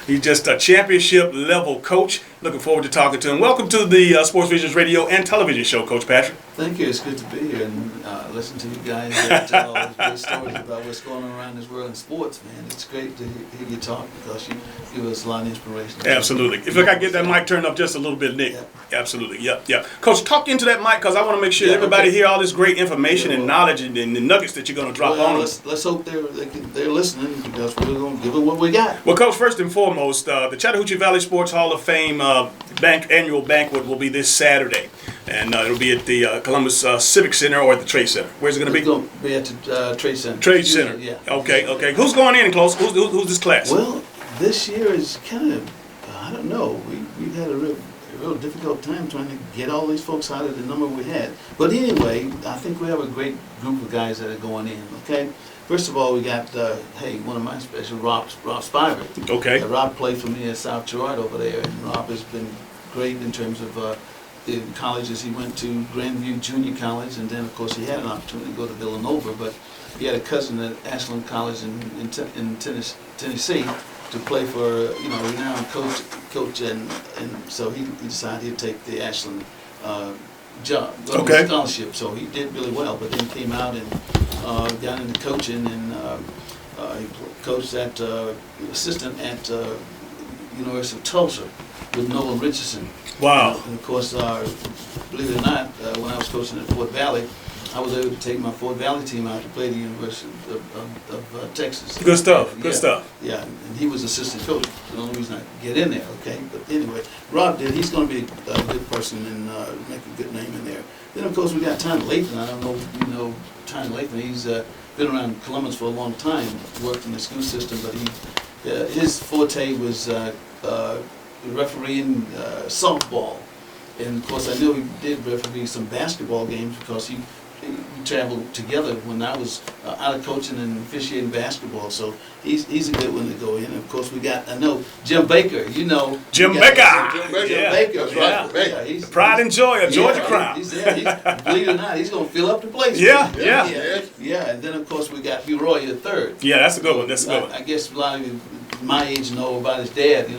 he's just a championship-level coach. Looking forward to talking to him. Welcome to the Sports Visions radio and television show, Coach Patrick. Thank you. It's good to be here and listen to you guys tell all these great stories about what's going on around this world in sports, man. It's great to hear you talk because you give us a lot of inspiration. Absolutely. If I could get that mic turned up just a little bit, Nick. Yeah. Absolutely. Yep. Coach, talk into that mic because I want to make sure everybody hear all this great information and knowledge and the nuggets that you're going to drop on them. Let's hope they're listening because we're going to give them what we got. Well, Coach, first and foremost, the Chattahoochee Valley Sports Hall of Fame annual banquet will be this Saturday. And it'll be at the Columbus Civic Center or at the Trade Center. Where's it going to be? It's going to be at the Trade Center. Trade Center. Yeah. Okay. Who's going in close? Who's this class? Well, this year is kind of, I don't know. We've had a real difficult time trying to get all these folks out of the number we had. But anyway, I think we have a great group of guys that are going in, okay? First of all, we got, one of my special, Rob Spivey. Okay. Rob played for me at South Girard over there, and Rob has been great in terms of the colleges. He went to Grandview Junior College, and then, of course, he had an opportunity to go to Villanova, but he had a cousin at Ashland College in Tennessee to play for, renowned coach, and so he decided he'd take the Ashland job, scholarship. So he did really well, but then came out and got into coaching, and he coached at assistant at University of Tulsa with Noah Richardson. Wow. And of course, believe it or not, when I was coaching at Fort Valley, I was able to take my Fort Valley team out to play the University of Texas. Good stuff. Yeah, and he was assistant coach. The only reason I get in there, okay? But anyway, Rob did. He's going to be a good person and make a good name in there. Then, of course, we got Tiny Lathan. I don't know if you know Tiny Lathan. He's been around Columbus for a long time, worked in the school system, but his forte was refereeing softball. And, of course, I know he did referee some basketball games because we traveled together when I was out of coaching and officiating basketball. So he's a good one to go in. And of course, we got, I know, Jim Baker. Jim Baker. Jim Baker. Yeah. He's pride and joy of Georgia Crown. He's believe it or not, he's going to fill up the place. Yeah. And then, of course, we got Hugh Roy III. Yeah, that's a good one. I guess a lot of you my age know about his dad.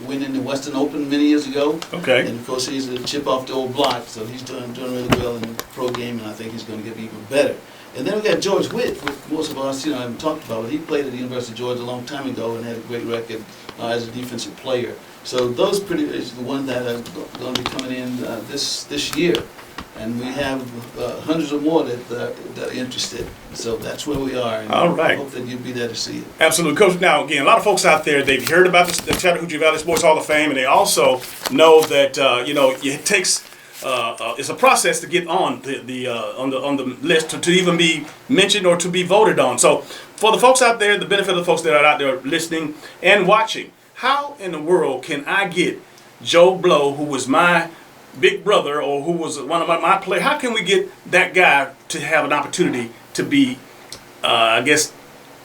Winning the Western Open many years ago. Okay. And of course, he's a chip off the old block, so he's doing really well in the pro game, and I think he's going to get even better. And then we got George Witt, which most of us, haven't talked about, but he played at the University of Georgia a long time ago and had a great record as a defensive player. So those is the ones that are going to be coming in this year. And we have hundreds of more that are interested. So that's where we are. And all right. I hope that you'll be there to see it. Absolutely. Coach, now, again, a lot of folks out there, they've heard about the Chattahoochee Valley Sports Hall of Fame, and they also know that, it takes, it's a process to get on the list to even be mentioned or to be voted on. So for the folks out there, the benefit of the folks that are out there listening and watching, how in the world can I get Joe Blow, who was my big brother or who was one of my players, how can we get that guy to have an opportunity to be, I guess,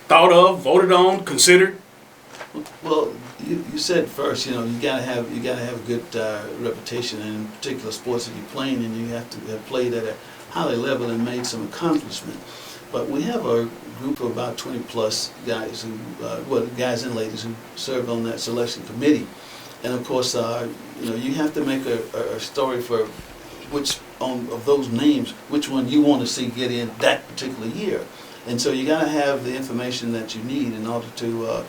thought of, voted on, considered? Well, you said first, you gotta have a good reputation, and in particular sports that you're playing, and you have to have played at a high level and made some accomplishment. But we have a group of about 20 plus guys guys and ladies who served on that selection committee, and of course, you have to make a story for which of those names, which one you want to see get in that particular year, and so you got to have the information that you need in order to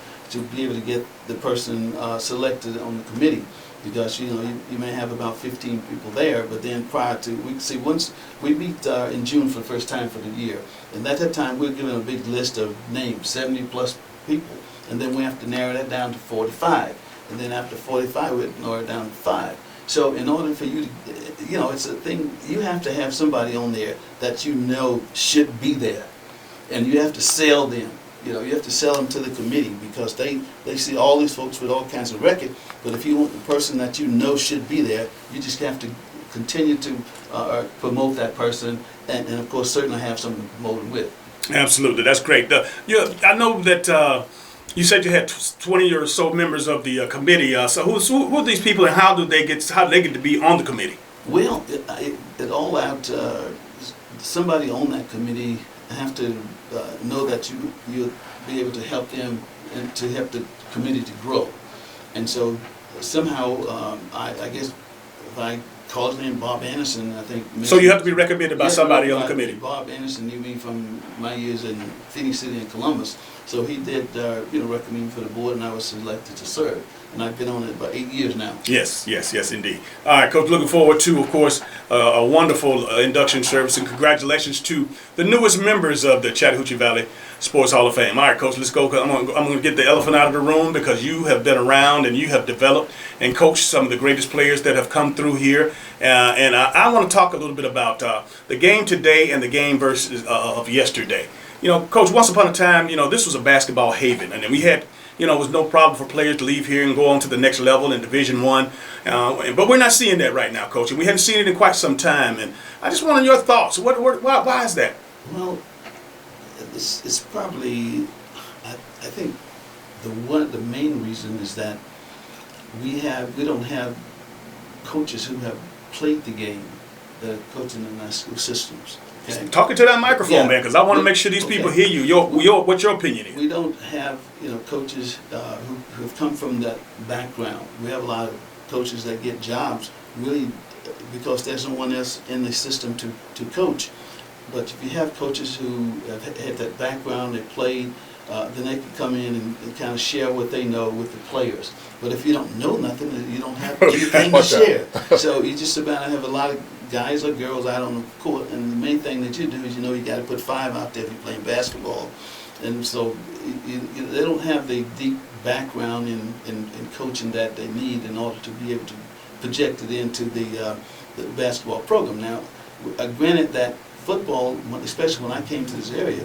be able to get the person selected on the committee, because you may have about 15 people there, but then prior to once we meet in June for the first time for the year, and at that time we're given a big list of names, 70 plus people, and then we have to narrow that down to 45, and then after 45 we narrow it down to 5. So in order for you to, it's a thing, you have to have somebody on there that should be there, and you have to sell them. You have to sell them to the committee, because they see all these folks with all kinds of record. But if you want the person that should be there, you just have to continue to promote that person, and of course certainly have someone to promote it with. Absolutely, that's great. I know that you said you had 20 or so members of the committee. So who are these people, and how do they get to be on the committee? Well, it all out. Somebody on that committee have to know that you'll be able to help them and to help the committee to grow. And so somehow, I guess if I call his name Bob Anderson, I think. So you have to be recommended by somebody on the committee. Bob Anderson knew me from my years in Phoenix City and Columbus. So he did, recommend me for the board, and I was selected to serve. And I've been on it about 8 years now. Yes, indeed. All right, Coach, looking forward to, of course, a wonderful induction service, and congratulations to the newest members of the Chattahoochee Valley Sports Hall of Fame. All right, Coach, let's go. I'm going to get the elephant out of the room, because you have been around and you have developed and coached some of the greatest players that have come through here. And I want to talk a little bit about the game today and the game of yesterday. Coach, once upon a time, this was a basketball haven, and then we had, it was no problem for players to leave here and go on to the next level in Division I. But we're not seeing that right now, Coach, and we haven't seen it in quite some time. And I just wanted your thoughts. Why is that? Well, it's probably, I think the main reason is that we don't have coaches who have played the game that are coaching in our school systems. Okay. Talking to that microphone, man, because I want to make sure these people hear you. What your opinion is? We don't have coaches who have come from that background. We have a lot of coaches that get jobs really because there's no one else in the system to coach. But if you have coaches who have had that background, they played, then they can come in and kind of share what they know with the players. But if you don't know nothing, you don't have anything to share. So you just about have a lot of guys or girls out on the court, and the main thing that you do is you got to put 5 out there if you're playing basketball. And so they don't have the deep background in coaching that they need in order to be able to project it into the basketball program. Now, granted that football, especially when I came to this area,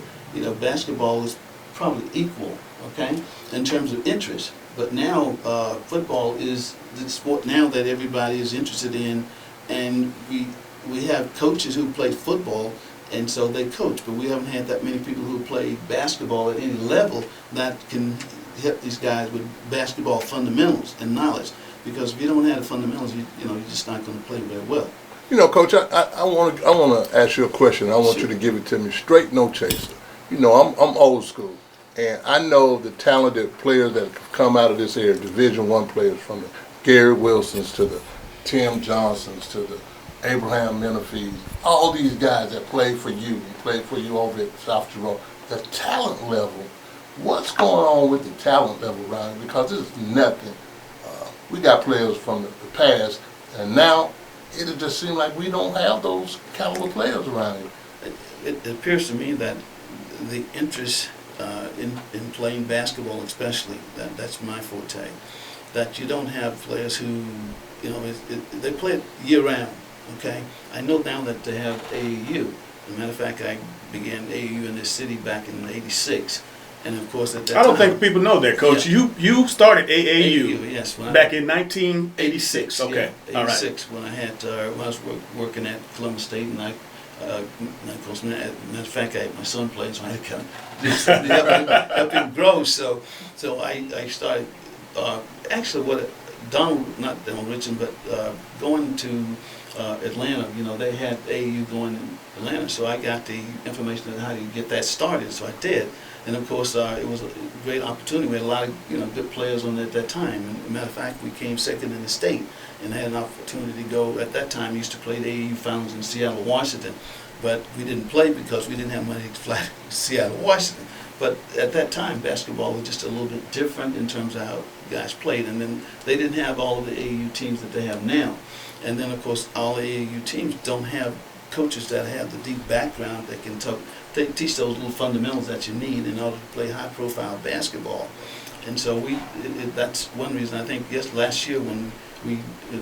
basketball is probably equal, okay, in terms of interest. But now football is the sport now that everybody is interested in, and we have coaches who play football, and so they coach, but we haven't had that many people who play basketball at any level that can help these guys with basketball fundamentals and knowledge. Because if you don't have the fundamentals, you're just not going to play very well. Coach, I want to ask you a question. I want you to give it to me straight, no chaser. I'm old school, and I know the talented players that have come out of this area, Division I players, from the Gary Wilsons to the Tim Johnsons to the Abraham Menifees, all these guys that played for you over at South Jerome. The talent level, what's going on with the talent level around here? Because this is nothing. We got players from the past, and now it just seems like we don't have those caliber players around here. It appears to me that the interest in playing basketball, especially, that's my forte. That you don't have players who, they play it year round. Okay, I know now that they have AAU. As a matter of fact, I began AAU in this city back in '86, And of course, at that I don't time, think people know that, Coach. Yeah. You started AAU, yes, back in 1986. Okay, yeah, all right. 86 when I had when I was working at Columbus State, and of course, matter of fact, my son played, so I had to kind of help him grow. So I started actually not Donald Richmond, but going to Atlanta. You know, they had AAU going in Atlanta, so I got the information on how to get that started. So I did. And of course, it was a great opportunity. We had a lot of good players on it at that time. And matter of fact, we came second in the state, and had an opportunity to go. At that time, we used to play the AAU finals in Seattle, Washington, but we didn't play because we didn't have money to fly to Seattle, Washington. But at that time, basketball was just a little bit different in terms of how guys played, and then they didn't have all of the AAU teams that they have now. And then, of course, all the AAU teams don't have coaches that have the deep background that can teach those little fundamentals that you need in order to play high-profile basketball. And so that's one reason I think, yes, last year when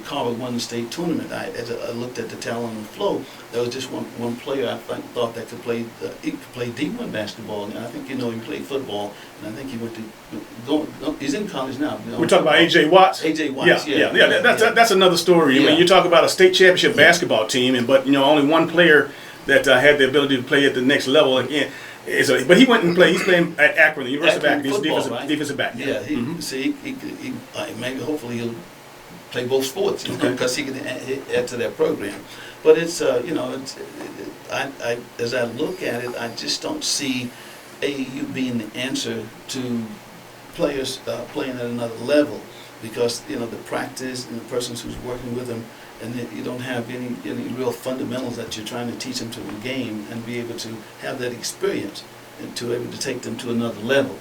Carver won the state tournament, as I looked at the talent on the floor, there was just one player I thought that could play D1 basketball. And I think he played football, and I think he went to he's in college now. We're talking about A.J. Watts? A.J. Watts, yeah. That's another story. I mean, you talk about a state championship basketball team, but only one player that had the ability to play at the next level again. But he went and played. He's playing at Akron, the University of Akron. He's defensive back. Yeah, maybe hopefully he'll play both sports because he can add to that program. But it's as I look at it, I just don't see AAU being the answer to players playing at another level, because the practice and the persons who's working with them, and you don't have any real fundamentals that you're trying to teach them to the game and be able to have that experience and to be able to take them to another level.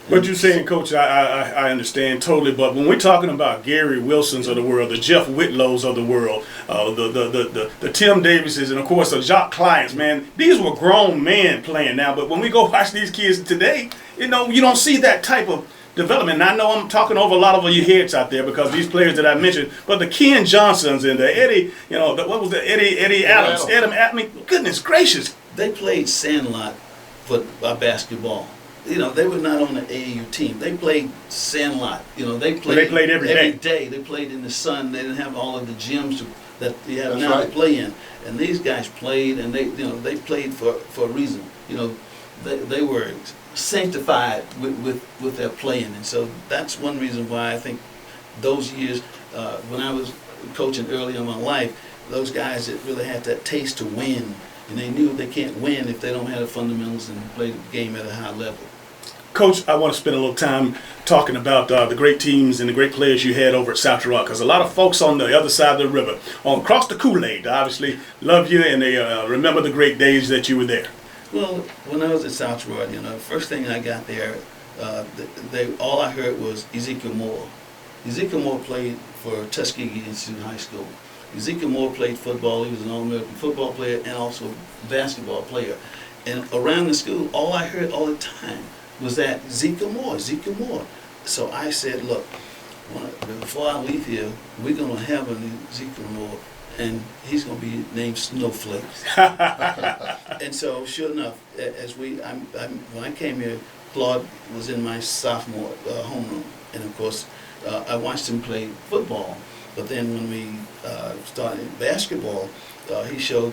What you're saying, Coach, I understand totally. But when we're talking about Gary Wilsons of the world, the Jeff Whitlows of the world, the Tim Davises, and of course the Jacques Clients, man, these were grown men playing now. But when we go watch these kids today, you don't see that type of development. And I know I'm talking over a lot of your heads out there because these players that I mentioned, but the Ken Johnsons and the Eddie, what was the Eddie Adams? I mean, goodness gracious. They played sandlot basketball. They were not on the AAU team. They played sandlot. They played every day. They played in the sun. They didn't have all of the gyms that you have now to play in. And these guys played, and they played for a reason. They were sanctified with their playing, and so that's one reason why I think those years when I was coaching early in my life, those guys that really had that taste to win, and they knew they can't win if they don't have the fundamentals and play the game at a high level. Coach, I want to spend a little time talking about the great teams and the great players you had over at South Girard, because a lot of folks on the other side of the river, across the Kool-Aid, obviously love you, and they remember the great days that you were there. Well, when I was at South Girard, the first thing I got there, all I heard was Ezekiel Moore. Ezekiel Moore played for Tuskegee Institute High School. Ezekiel Moore played football. He was an All-American football player and also a basketball player. And around the school, all I heard all the time was that Ezekiel Moore. So I said, look, before I leave here, we're going to have an Ezekiel Moore, and he's going to be named Snowflakes. And so, sure enough, when I came here, Claude was in my sophomore homeroom, and of course, I watched him play football. But then when we started basketball, he showed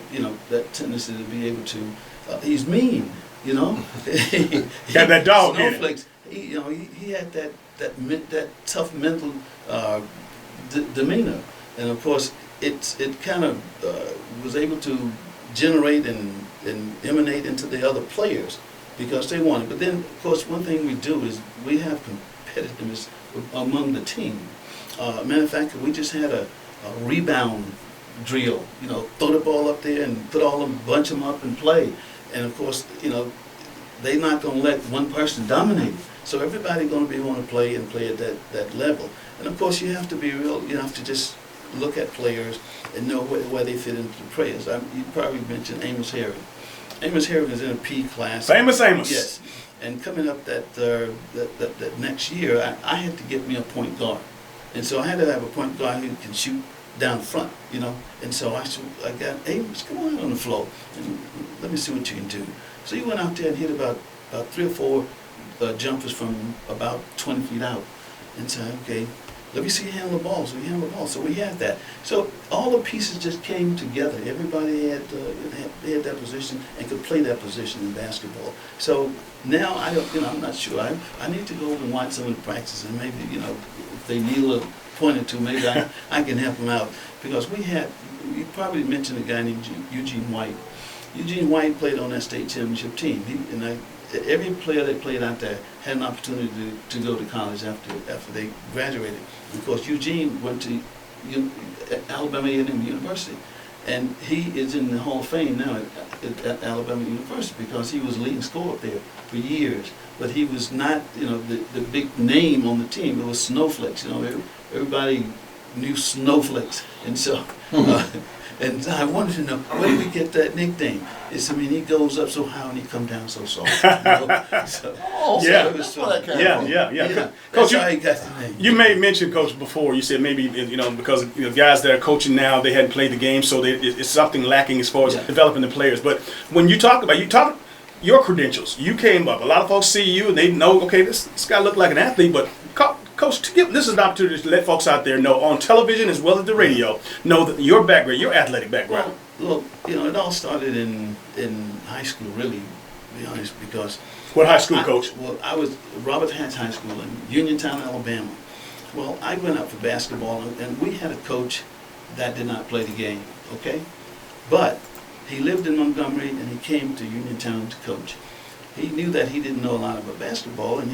that tendency to be able to. He's mean, he had that dog. Snowflakes. He had that tough mental demeanor, and of course, it kind of was able to generate and emanate into the other players because they wanted. But then, of course, one thing we do is we have competitiveness among the team. Matter of fact, we just had a rebound drill. Throw the ball up there and bunch them up and play. And of course, they're not going to let one person dominate. So everybody's going to be want to play and play at that level. And of course, you have to be real. You have to just look at players and know where they fit into the players. You probably mentioned Amos Herring. Amos Herring is in a P class. Famous Amos. Yes. And coming up that next year, I had to get me a point guard. And so I had to have a point guard who can shoot down front, And so I got Amos, come on on the floor and let me see what you can do. So he went out there and hit about 3 or 4 jumpers from about 20 feet out. And so, okay, let me see you handle the ball. So we handle the ball. So we had that. So all the pieces just came together. Everybody had that position and could play that position in basketball. So now I'm not sure. I need to go and watch some of the practices, and maybe if they need a little point or two, maybe I can help them out, because you probably mentioned a guy named Eugene White. Eugene White played on that state championship team. Every player that played out there had an opportunity to go to college after they graduated. Of course, Eugene went to Alabama A&M University, and he is in the Hall of Fame now at Alabama University because he was leading scorer up there for years. But he was not, the big name on the team. It was Snowflakes. Everybody knew Snowflakes, and so. And I wanted to know, where did we get that nickname? He goes up so high and he come down so soft. Coach, you made mention, Coach, before. You said maybe because guys that are coaching now, they hadn't played the game, so it's something lacking as far as developing the players. But when you talk your credentials, you came up. A lot of folks see you and they know, okay, this guy looked like an athlete, but. Coach, this is an opportunity to let folks out there know on television as well as the radio, know that your background, your athletic background. Well, look, it all started in high school, really, to be honest, because... What high school, Coach? Well, I was Robert Hatch High School in Uniontown, Alabama. Well, I went out for basketball, and we had a coach that did not play the game, okay? But he lived in Montgomery, and he came to Uniontown to coach. He knew that he didn't know a lot about basketball, and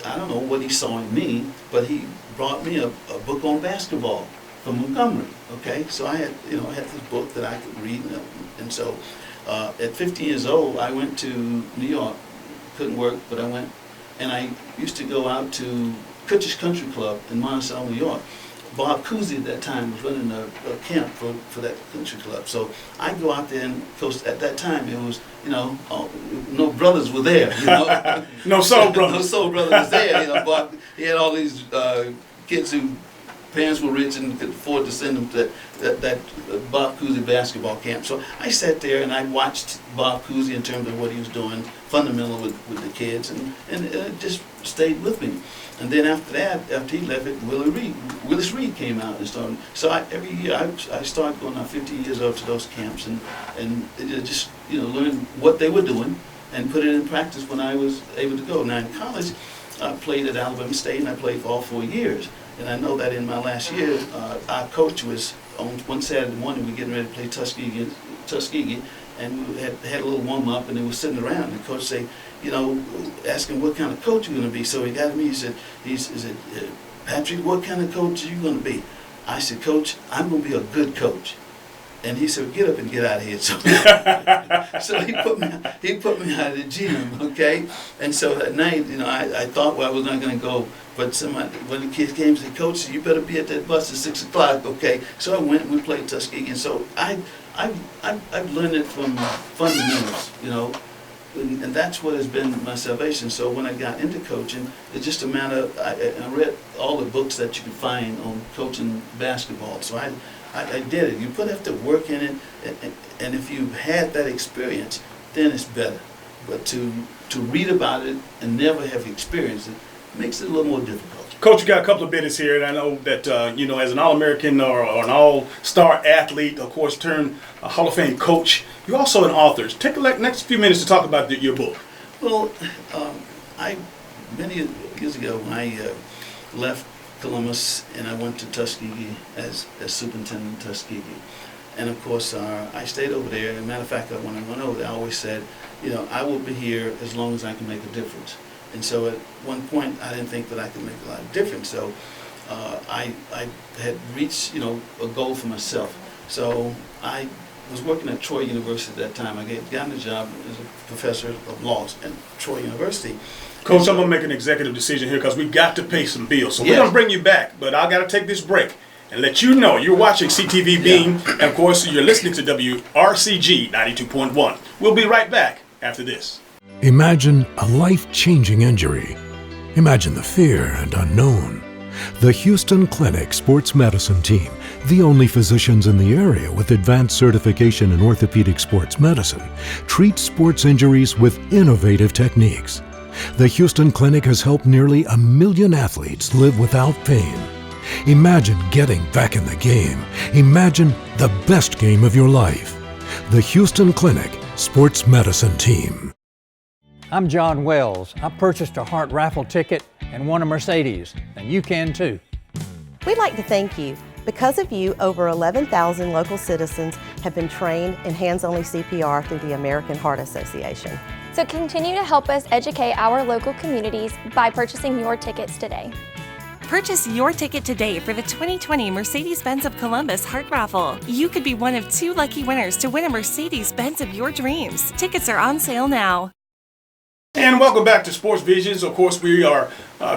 I don't know what he saw in me, but he brought me a book on basketball from Montgomery, okay? So I had this book that I could read, and so at 15 years old, I went to New York. Couldn't work, but I went, and I used to go out to Kutcher's Country Club in Monticello, New York. Bob Cousy at that time was running a camp for that country club. So I go out there, and of course at that time it was, no brothers were there, No soul brothers. No soul brothers was there, Bob, he had all these kids who parents were rich and could afford to send them to that Bob Cousy basketball camp. So I sat there and I watched Bob Cousy in terms of what he was doing, fundamental with the kids, and it just stayed with me. And then after that, after he left it, Willis Reed came out and started. So every year I started going out 15 years old to those camps and just learn what they were doing and put it in practice when I was able to go. Now in college, I played at Alabama State and I played for all 4 years. And I know that in my last year, our coach was on one Saturday morning, we were getting ready to play Tuskegee, and we had a little warm up, and they were sitting around. And the coach said, asking what kind of coach you're going to be. So he got to me. He said, Patrick, what kind of coach are you going to be? I said, Coach, I'm going to be a good coach. And he said, get up and get out of here. So, so he put me out of the gym, okay? And so that night, I thought I was not going to go. But when the kids came and said, Coach, you better be at that bus at 6 o'clock, okay? So I went and we played Tuskegee. And so I've learned it from fundamentals, and that's what has been my salvation. So when I got into coaching, it's just a matter of, I read all the books that you can find on coaching basketball. So I did it. You have to work in it, and if you've had that experience, then it's better. But to read about it and never have experienced it makes it a little more difficult. Coach, you got a couple of minutes here, and I know that, as an All-American or an All-Star athlete, of course, turned a Hall of Fame coach, you're also an author. Take the next few minutes to talk about your book. Well, many years ago, when I left Columbus and I went to Tuskegee as superintendent of Tuskegee. And of course, I stayed over there. As a matter of fact, when I went over there, I always said, I will be here as long as I can make a difference. And so at one point, I didn't think that I could make a lot of difference. So I had reached, a goal for myself. So I was working at Troy University at that time. I got a job as a professor of laws at Troy University. Coach, I'm going to make an executive decision here because we've got to pay some bills. So we're going to bring you back, but I got to take this break and let you know you're watching CTV Beam, and of course you're listening to WRCG 92.1. We'll be right back after this. Imagine a life-changing injury. Imagine the fear and unknown. The Houston Clinic Sports Medicine Team, the only physicians in the area with advanced certification in orthopedic sports medicine, treats sports injuries with innovative techniques. The Houston Clinic has helped nearly 1 million athletes live without pain. Imagine getting back in the game. Imagine the best game of your life. The Houston Clinic Sports Medicine Team. I'm John Wells. I purchased a Heart Raffle ticket and won a Mercedes, and you can too. We'd like to thank you. Because of you, over 11,000 local citizens have been trained in hands-only CPR through the American Heart Association. So continue to help us educate our local communities by purchasing your tickets today. Purchase your ticket today for the 2020 Mercedes-Benz of Columbus Heart Raffle. You could be one of 2 lucky winners to win a Mercedes-Benz of your dreams. Tickets are on sale now. And welcome back to Sports Visions. Of course, we are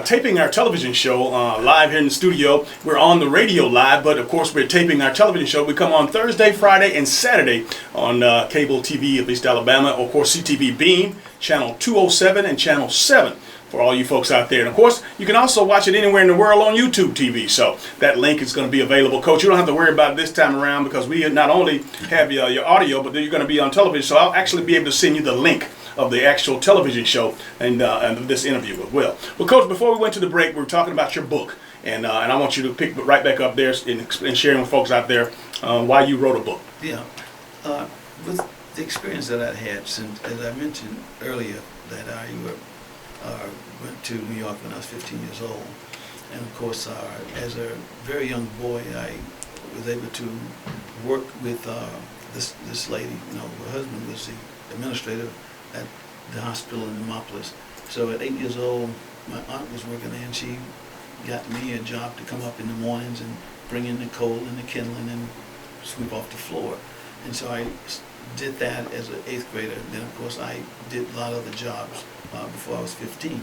taping our television show live here in the studio. We're on the radio live, but of course we're taping our television show. We come on Thursday, Friday, and Saturday on cable TV of East Alabama. Of course, CTV Beam, Channel 207 and Channel 7 for all you folks out there. And of course, you can also watch it anywhere in the world on YouTube TV. So that link is going to be available. Coach, you don't have to worry about it this time around because we not only have your audio, but then you're going to be on television. So I'll actually be able to send you the link of the actual television show and this interview as well. Well, Coach, before we went to the break, we were talking about your book, and I want you to pick right back up there and sharing with folks out there why you wrote a book. Yeah, with the experience that I had, since as I mentioned earlier, that I went to New York when I was 15 years old, and of course, as a very young boy, I was able to work with this lady. You know, her husband was the administrator at the hospital in Demopolis. So at 8 years old, my aunt was working there, and she got me a job to come up in the mornings and bring in the coal and the kindling and sweep off the floor. And so I did that as an 8th grader. And then of course I did a lot of other jobs before I was 15.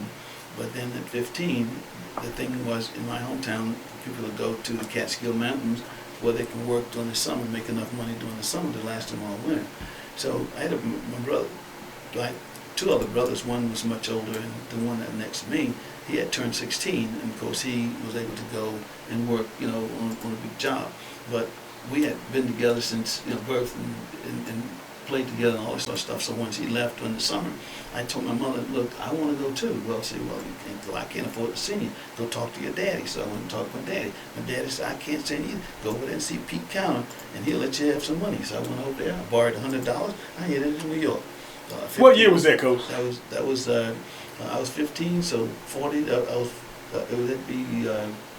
But then at 15, the thing was, in my hometown, people would go to the Catskill Mountains where they can work during the summer, make enough money during the summer to last them all winter. So I had my brother, like 2 other brothers. One was much older, and the one that next to me, he had turned 16, and of course he was able to go and work, you know, on a big job. But we had been together since, you know, birth and played together and all this sort of stuff. So once he left in the summer, I told my mother, look, I want to go too. Well, she said, well, you can't go. I can't afford to send you. Go talk to your daddy. So I went and talked to my daddy. My daddy said, I can't send you. Go over there and see Pete Counter, and he'll let you have some money. So I went over there. I borrowed $100. I headed to New York. What year was that, Coach? That was I was 15, so 40. It would be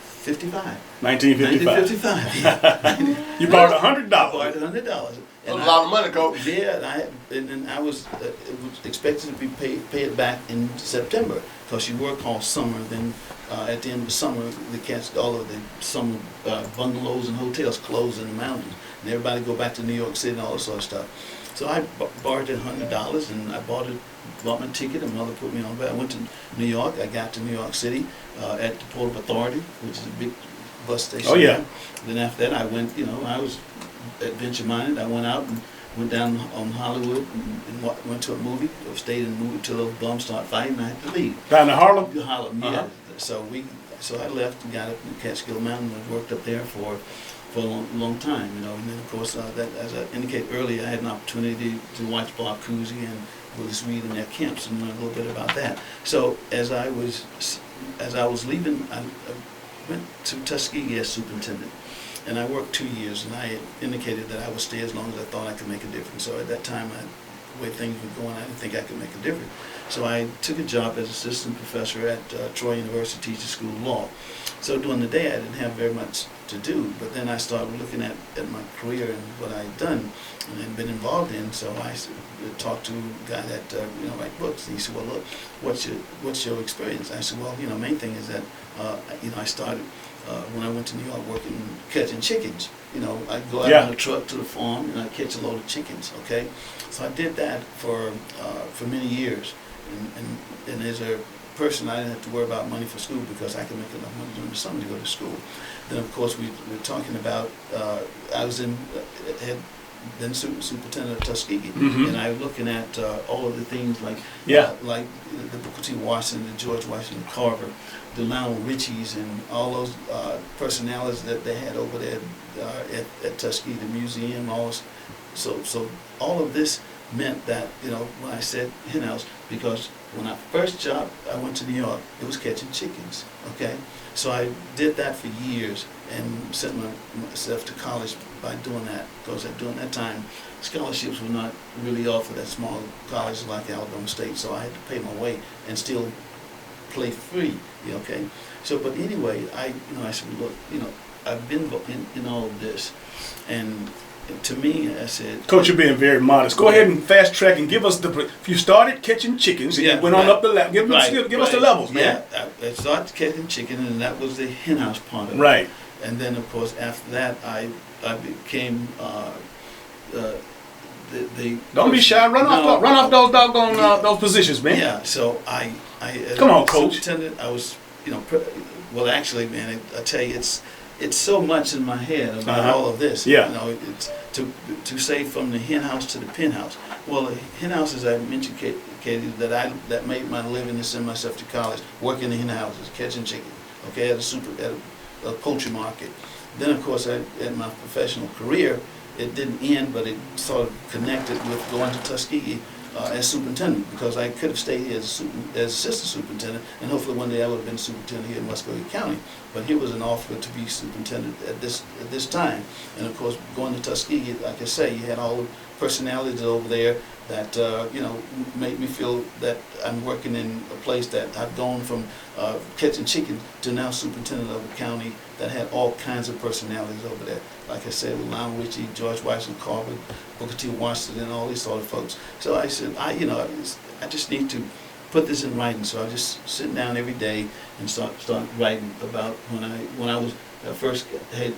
55. 1955. 1955. You borrowed $100. I borrowed $100. A lot of money, Coach. Yeah, and I was expected to be pay it back in September because you work all summer. Then at the end of the summer, all of the summer bungalows and hotels close in the mountains, and everybody go back to New York City and all that sort of stuff. So I borrowed $100, and I bought my ticket, and mother put me on back. I went to New York. I got to New York City at the Port of Authority, which is a big bus station. Oh, yeah. Then after that, I went, you know, I was adventure-minded. I went out and went down on Hollywood and went to a movie. I stayed in the movie till those bums started fighting, and I had to leave. Down to Harlem? Harlem, yeah. So I left and got up in Catskill Mountain and worked up there for a long time, you know. And then of course, as I indicated earlier, I had an opportunity to watch Bob Cousy and Willis Reed in their camps and learn a little bit about that. So as I was leaving, I went to Tuskegee as superintendent, and I worked 2 years, and I had indicated that I would stay as long as I thought I could make a difference. So at that time, the way things were going, I didn't think I could make a difference. So I took a job as assistant professor at Troy University Teaching School of Law. So during the day, I didn't have very much to do, but then I started looking at my career and what I had done and had been involved in. So I talked to a guy that write books, and he said, well, look, what's your experience? I said, well, main thing is that I started when I went to New York catching chickens. I'd go out on a truck to the farm and I'd catch a load of chickens. Okay, so I did that for many years, and as a person, I didn't have to worry about money for school because I could make enough money during the summer to go to school. Then, of course, we were talking about I was had been superintendent of Tuskegee, and I was looking at all of the things like the Booker T. Washington, the George Washington Carver, the Lionel Richies, and all those personalities that they had over there at Tuskegee, the museum, all. So all of this meant that, when I said hen house, because when I first job I went to New York, it was catching chickens, okay? So I did that for years and sent myself to college by doing that, because during that time, scholarships were not really offered at small colleges like Alabama State, so I had to pay my way and still play free, okay? So, but anyway, I said, look, I've been in all of this, and to me, I said, Coach, you're being very modest. Go ahead and fast track and give us if you started catching chickens and you went on up the level. Give us the levels, man. Yeah, I started catching chicken, and that was the hen house part of it. Right. And then, of course, after that, I became Don't be shy. Run off those doggone those positions, man. Yeah. So I come on, Coach. Superintendent, I was, well, actually, man, I tell you, it's so much in my head about all of this. Yeah. It's to say from the hen house to the penthouse. Well, the hen house, as I mentioned, Katie, that made my living to send myself to college, working in the hen houses, catching chicken, okay, at a poultry market. Then, of course, at my professional career, it didn't end, but it sort of connected with going to Tuskegee as superintendent, because I could have stayed here as assistant superintendent, and hopefully one day I would have been superintendent here in Muscogee County. But here was an offer to be superintendent at this time, and of course going to Tuskegee, like I say, you had all the personalities over there that made me feel that I'm working in a place that I've gone from catching chicken to now superintendent of a county that had all kinds of personalities over there. Like I said, with Lionel Richie, George Washington Carver, Booker T. Washington, and all these sort of folks. So I said, I just need to put this in writing. So I just sit down every day and start writing about when I was first had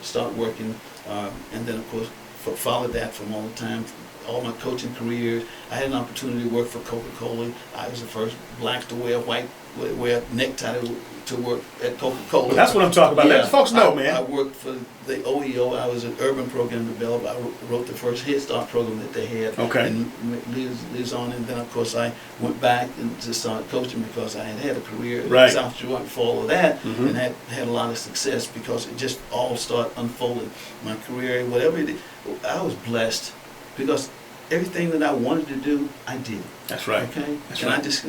start working, and then of course followed that from all the time. All my coaching careers, I had an opportunity to work for Coca-Cola. I was the first black to wear necktie to work at Coca-Cola. Well, that's what I'm talking about. Yeah, let the folks know, man. I worked for the OEO. I was an urban program developer. I wrote the first Head Start program that they had. Okay. And lives on. And then, of course, I went back and to start coaching because I had a career in South Georgia before all of that, and had a lot of success because it just all started unfolding. My career, whatever it is, I was blessed because everything that I wanted to do, I did. That's right. Okay. That's and right. I just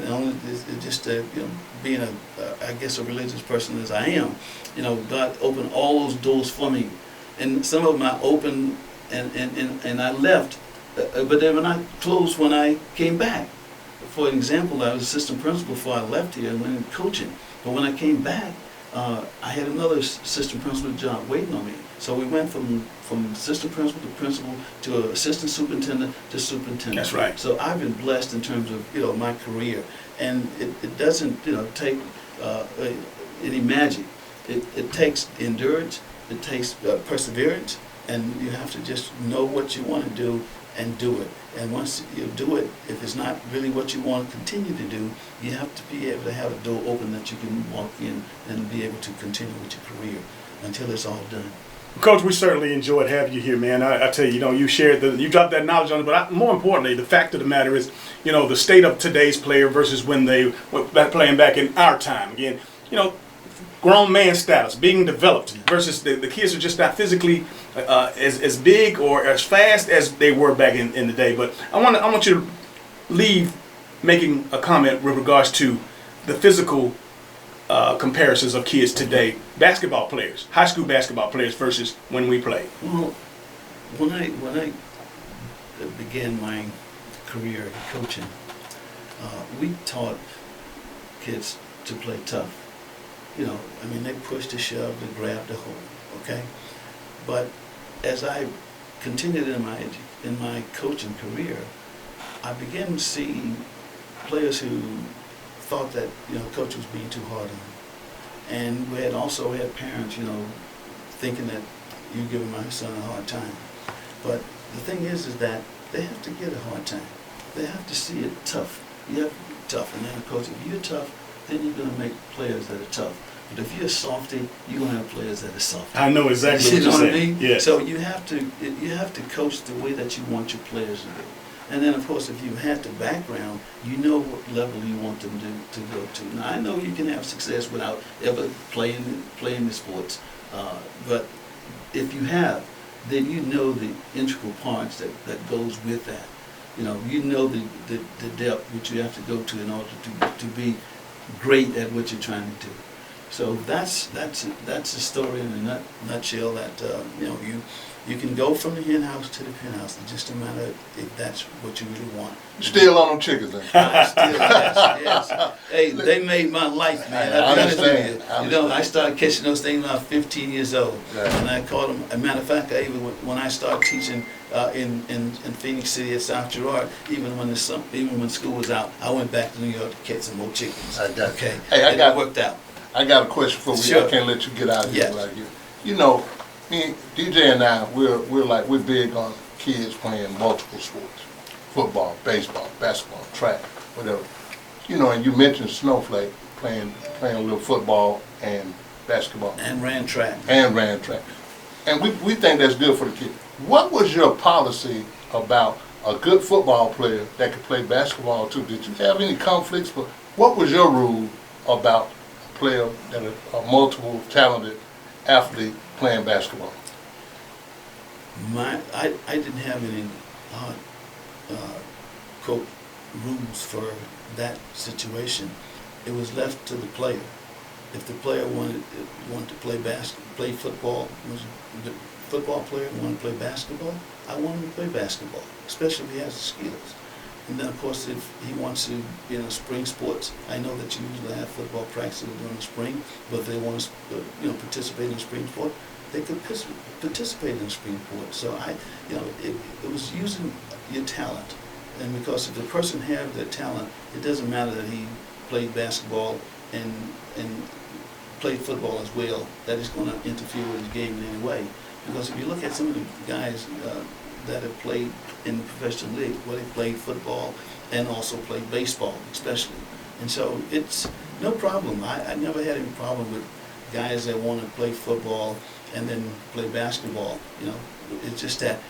being I guess a religious person as I am, God opened all those doors for me, and some of them I opened and I left, but then when I closed when I came back. For example, I was assistant principal before I left here and went in coaching, but when I came back, I had another assistant principal job waiting on me. So we went from assistant principal to assistant superintendent to superintendent. That's right. So I've been blessed in terms of my career, and it doesn't take any magic. It takes endurance, it takes perseverance, and you have to just know what you want to do and do it. And once you do it, if it's not really what you want to continue to do, you have to be able to have a door open that you can walk in and be able to continue with your career until it's all done. Coach, we certainly enjoyed having you here, man. I tell you, you shared you dropped that knowledge on it, but more importantly, the fact of the matter is, the state of today's player versus when they were playing back in our time. Again, grown man status being developed versus the kids are just not physically as big or as fast as they were back in the day. But I want you to leave making a comment with regards to the physical comparisons of kids today, basketball players, high school basketball players versus when we played. Well, when I began my career in coaching, we taught kids to play tough. They pushed to shove, to grab, to hold, okay? But as I continued in my coaching career, I began to see players who thought that coach was being too hard on them, and we had also had parents thinking that you're giving my son a hard time. But the thing is that they have to get a hard time. They have to see it tough. You have to be tough, and then of course if you're tough, then you're going to make players that are tough. But if you're softy, you're going to have players that are softy. I know exactly what you're saying. Yeah. So you have to coach the way that you want your players to do. And then, of course, if you had the background, you know what level you want them to go to. Now, I know you can have success without ever playing the sports, but if you have, then you know the integral parts that goes with that. you know the depth which you have to go to in order to be great at what you're trying to do. So that's the story in a nutshell. That you can go from the hen house to the penthouse. It's just a matter if that's what you really want. Still on them chickens, then. Yes. Hey, they made my life, man. I understand. I started catching those things when I was 15 years old, and I caught them. As a matter of fact, when I started teaching in Phoenix City at South Girard, even when school was out, I went back to New York to catch some more chickens. I got okay. Hey, it worked out. I got a question for you. Sure. I can't let you get out of here like you. You know, me, DJ and I, we're big on kids playing multiple sports: football, baseball, basketball, track, whatever. You know, and you mentioned Snowflake playing a little football and basketball. And ran track. And we think that's good for the kid. What was your policy about a good football player that could play basketball too? Did you have any conflicts? But what was your rule about a player that a multiple talented athlete playing basketball? I didn't have any quote rules for that situation. It was left to the player. If the player wanted to play football, was a good football player and wanted to play basketball, I want him to play basketball, especially if he has the skills. And then, of course, if he wants to be in spring sports, I know that you usually have football practices during the spring, but if they want to, participate in spring sport, they could participate in spring sport. So it was using your talent, and because if the person has the talent, it doesn't matter that he played basketball and played football as well. That is going to interfere with his game in any way. Because if you look at some of the guys that have played in the professional league, where they played football and also played baseball, especially. And so it's no problem. I never had any problem with guys that want to play football and then play basketball. It's just that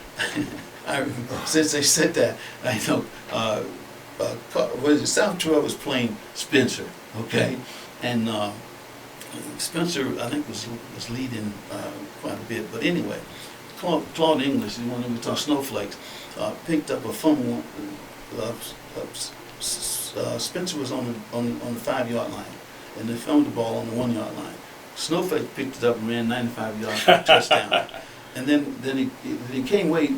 since they said that, I know South Girard was playing Spencer, okay, and Spencer I think was leading quite a bit. But anyway, Claude English, the one who we talk Snowflakes, picked up a fumble. Spencer was on the 5-yard line, and they fumbled the ball on the 1-yard line. Snowflake picked it up and ran 95 yards for a touchdown. And then he came away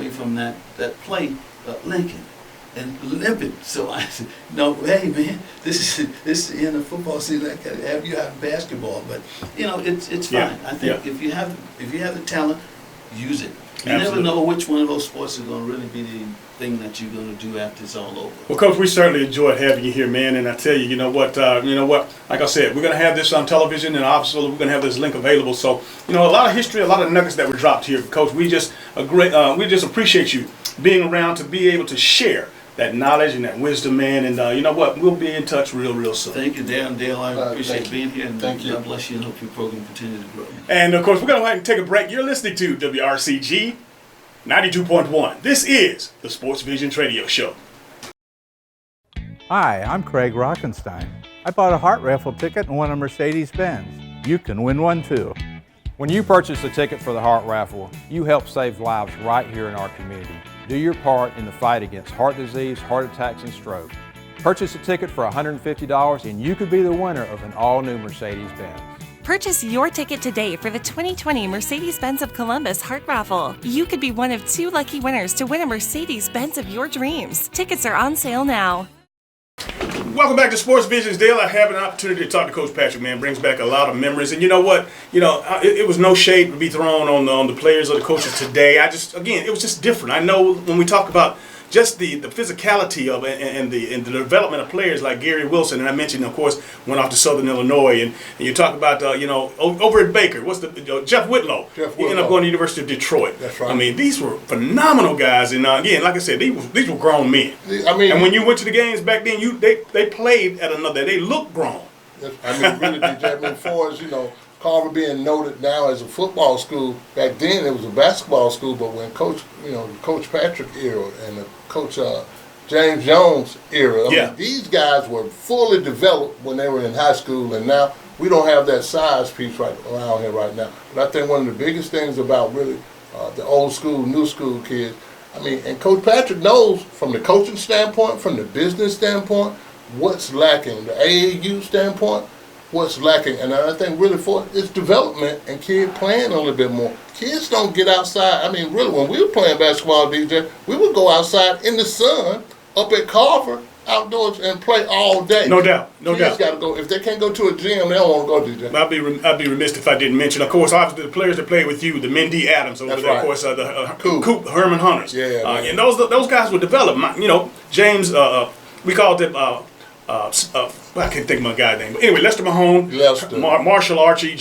from that play, Lincoln, and limping. So I said, "No, hey man, this is the end of football season. I got to have you out in basketball." But it's fine. Yeah. I think if you have the talent, use it. You Absolutely. never know which one of those sports is going to really be the thing that you're going to do after it's all over. Well, Coach, we certainly enjoyed having you here, man. And I tell you, you know what? Like I said, we're going to have this on television, and obviously we're going to have this link available. So, a lot of history, a lot of nuggets that were dropped here, Coach. We just appreciate you being around to be able to share that knowledge and that wisdom, man. And you know what? We'll be in touch real soon. Thank you, Dale. I appreciate being here, and Thank you. God bless you, and hope your program continues to grow. And of course, we're going to go ahead and take a break. You're listening to WRCG 92.1. This is the Sports Visions Radio Show. Hi, I'm Craig Rockenstein. I bought a Heart Raffle ticket and won a Mercedes-Benz. You can win one too. When you purchase a ticket for the Heart Raffle, you help save lives right here in our community. Do your part in the fight against heart disease, heart attacks, and stroke. Purchase a ticket for $150 and you could be the winner of an all-new Mercedes-Benz. Purchase your ticket today for the 2020 Mercedes-Benz of Columbus Heart Raffle. You could be one of 2 lucky winners to win a Mercedes-Benz of your dreams. Tickets are on sale now. Welcome back to Sports Visions. Dale, I have an opportunity to talk to Coach Patrick, man. Brings back a lot of memories. And you know what? It was no shade to be thrown on the players or the coaches today. It was just different. I know when we talk about just the physicality of it and the development of players like Gary Wilson, and I mentioned, of course, went off to Southern Illinois, and you talk about, over at Baker, Jeff Whitlow. He ended up going to the University of Detroit. That's right. I mean, these were phenomenal guys, and again, like I said, these were grown men. I mean, and when you went to the games back then, they played at another. They looked grown. Really, DJ. As far as Carver being noted now as a football school, back then it was a basketball school. But when Coach Patrick era and the Coach James Jones era, I mean, these guys were fully developed when they were in high school, and now we don't have that size piece right around here right now. But I think one of the biggest things about really the old school, new school kids, I mean, and Coach Patrick knows from the coaching standpoint, from the business standpoint, what's lacking. The AAU standpoint, what's lacking. And I think really for it's development and kids playing a little bit more. Kids don't get outside. I mean, really, when we were playing basketball, DJ, we would go outside in the sun up at Carver outdoors and play all day. No doubt, no Kids doubt. got to go. If they can't go to a gym, they don't want to go, DJ. I'd be remiss if I didn't mention, of course, obviously the players that played with you, the Mendy Adams over That's there, right. of course, the Coop Herman Hunters. Yeah, man. And those guys were developed. You know, James, we called him, I can't think of my guy's name. But anyway, Lester Mahone, Marshall Archie,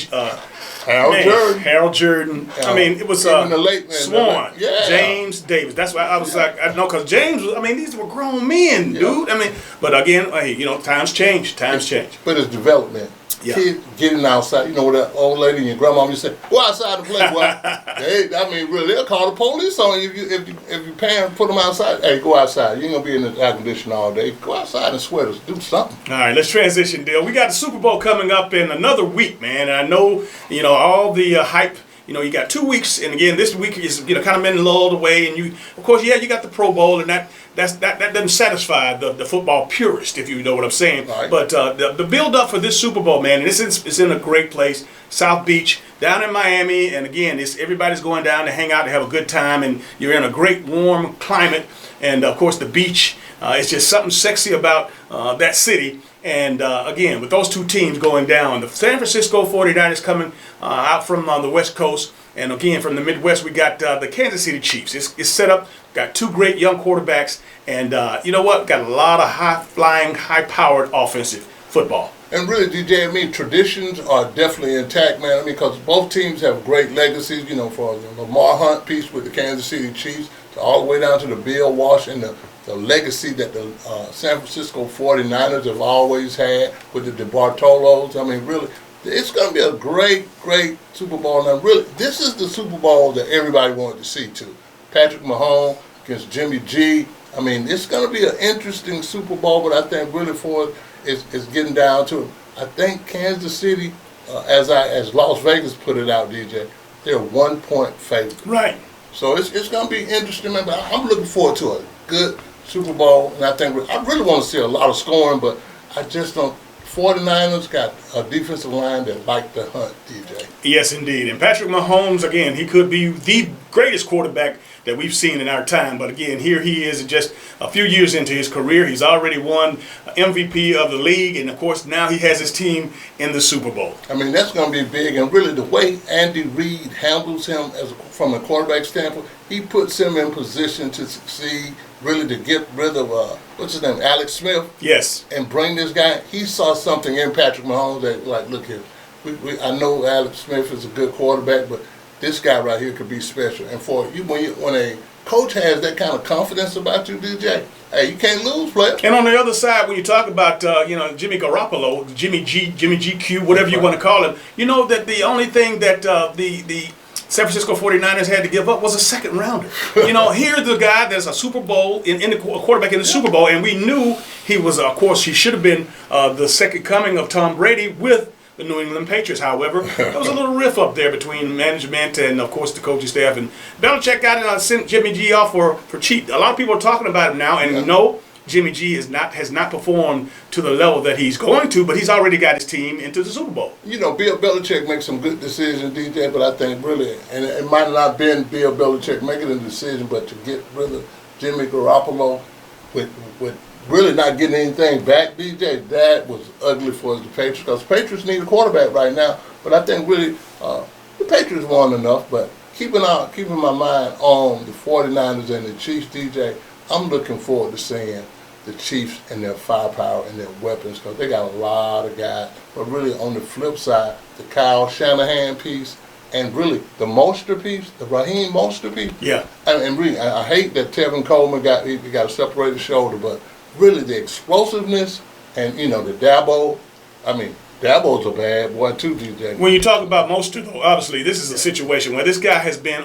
Harold Jordan. I mean, it was even the late man, Swan, yeah. James Davis. That's why I was like, I know, because James, I mean, these were grown men, dude. I mean, but again, hey, you know, times change. But it's development. Yeah. Kids getting outside. You know what that old lady and your grandma used to say, go outside and play, boy. Really, they'll call the police on you if your parents put them outside. Hey, go outside. You ain't going to be in the air conditioner all day. Go outside and sweat us. Do something. All right, let's transition, Dale. We got the Super Bowl coming up in another week, man. And I know, you know, all the hype. You know, you got 2 weeks, and again, this week is, you know, kind of been lulled away, and you, of course, yeah, you got the Pro Bowl, and that doesn't satisfy the football purist, if you know what I'm saying. Right. But the build up for this Super Bowl, man, and it's in a great place, South Beach, down in Miami, and again, everybody's going down to hang out and have a good time, and you're in a great warm climate, and of course the beach. It's just something sexy about that city. And again, with those two teams going down, the San Francisco 49ers coming out from the West Coast. And again, from the Midwest, we got the Kansas City Chiefs. It's set up, got two great young quarterbacks. And you know what? Got a lot of high-flying, high-powered offensive football. And really, DJ, I mean, traditions are definitely intact, man. I mean, because both teams have great legacies, you know, for the Lamar Hunt piece with the Kansas City Chiefs, to all the way down to the Bill Walsh and the legacy that the San Francisco 49ers have always had with the DeBartolos. I mean, really, it's going to be a great, great Super Bowl. Now, really, this is the Super Bowl that everybody wanted to see, too. Patrick Mahomes against Jimmy G. I mean, it's going to be an interesting Super Bowl, but I think really for it, it's getting down to it. I think Kansas City, as Las Vegas put it out, DJ, they're 1 point favorite. Right. So it's going to be interesting, man. But I'm looking forward to a good Super Bowl, and I really want to see a lot of scoring, but I just don't. 49ers got a defensive line that like to hunt, DJ. Yes, indeed. And Patrick Mahomes, again, he could be the greatest quarterback that we've seen in our time. But again, here he is just a few years into his career. He's already won MVP of the league. And, of course, now he has his team in the Super Bowl. I mean, that's going to be big. And really the way Andy Reid handles him from a quarterback standpoint, he puts him in position to succeed, really to get rid of, what's his name, Alex Smith? Yes. And bring this guy. He saw something in Patrick Mahomes that, like, look here, I know Alex Smith is a good quarterback, but this guy right here could be special. And for you, when a coach has that kind of confidence about you, DJ, hey, you can't lose, player. And on the other side, when you talk about Jimmy Garoppolo, Jimmy GQ, whatever you want to call him, you know that the only thing that the San Francisco 49ers had to give up was a second rounder. You know, here's the guy that's a Super Bowl, a quarterback in the Super Bowl, and we knew he was, of course, he should have been the second coming of Tom Brady with the New England Patriots. However, there was a little riff up there between management and, of course, the coaching staff. And Belichick got sent Jimmy G off for cheap. A lot of people are talking about him now, and no, Jimmy G has not performed to the level that he's going to, but he's already got his team into the Super Bowl. You know, Bill Belichick makes some good decisions, DJ, but I think really, and it might not have been Bill Belichick making a decision, but to get rid of Jimmy Garoppolo with really not getting anything back, DJ, that was ugly for the Patriots, because the Patriots need a quarterback right now. But I think really the Patriots won enough, but keeping my mind on the 49ers and the Chiefs, DJ, I'm looking forward to seeing the Chiefs and their firepower and their weapons, because they got a lot of guys. But really on the flip side, the Kyle Shanahan piece, and really the Mostert piece, the Raheem Mostert piece. Yeah. And really, I hate that Tevin Coleman got a separated shoulder, but really the explosiveness and, you know, the Dabo, I mean, Dabo's a bad boy too, DJ. When you talk about Mostert, though, obviously this is a situation where this guy has been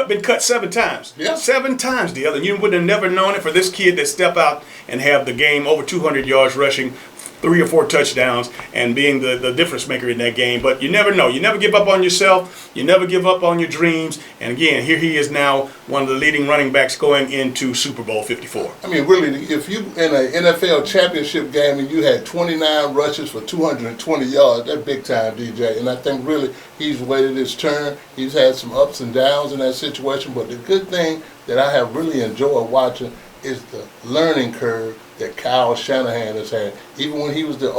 been cut 7 times. Yeah. 7 times, deal. And you would have never known it for this kid to step out and have the game over 200 yards rushing, 3 or 4 touchdowns and being the difference maker in that game. But you never know. You never give up on yourself. You never give up on your dreams. And again, here he is now, one of the leading running backs going into Super Bowl 54. I mean, really, if you in an NFL championship game and you had 29 rushes for 220 yards, that's big time, DJ. And I think really he's waited his turn. He's had some ups and downs in that situation. But the good thing that I have really enjoyed watching is the learning curve that Kyle Shanahan has had. Even when he was the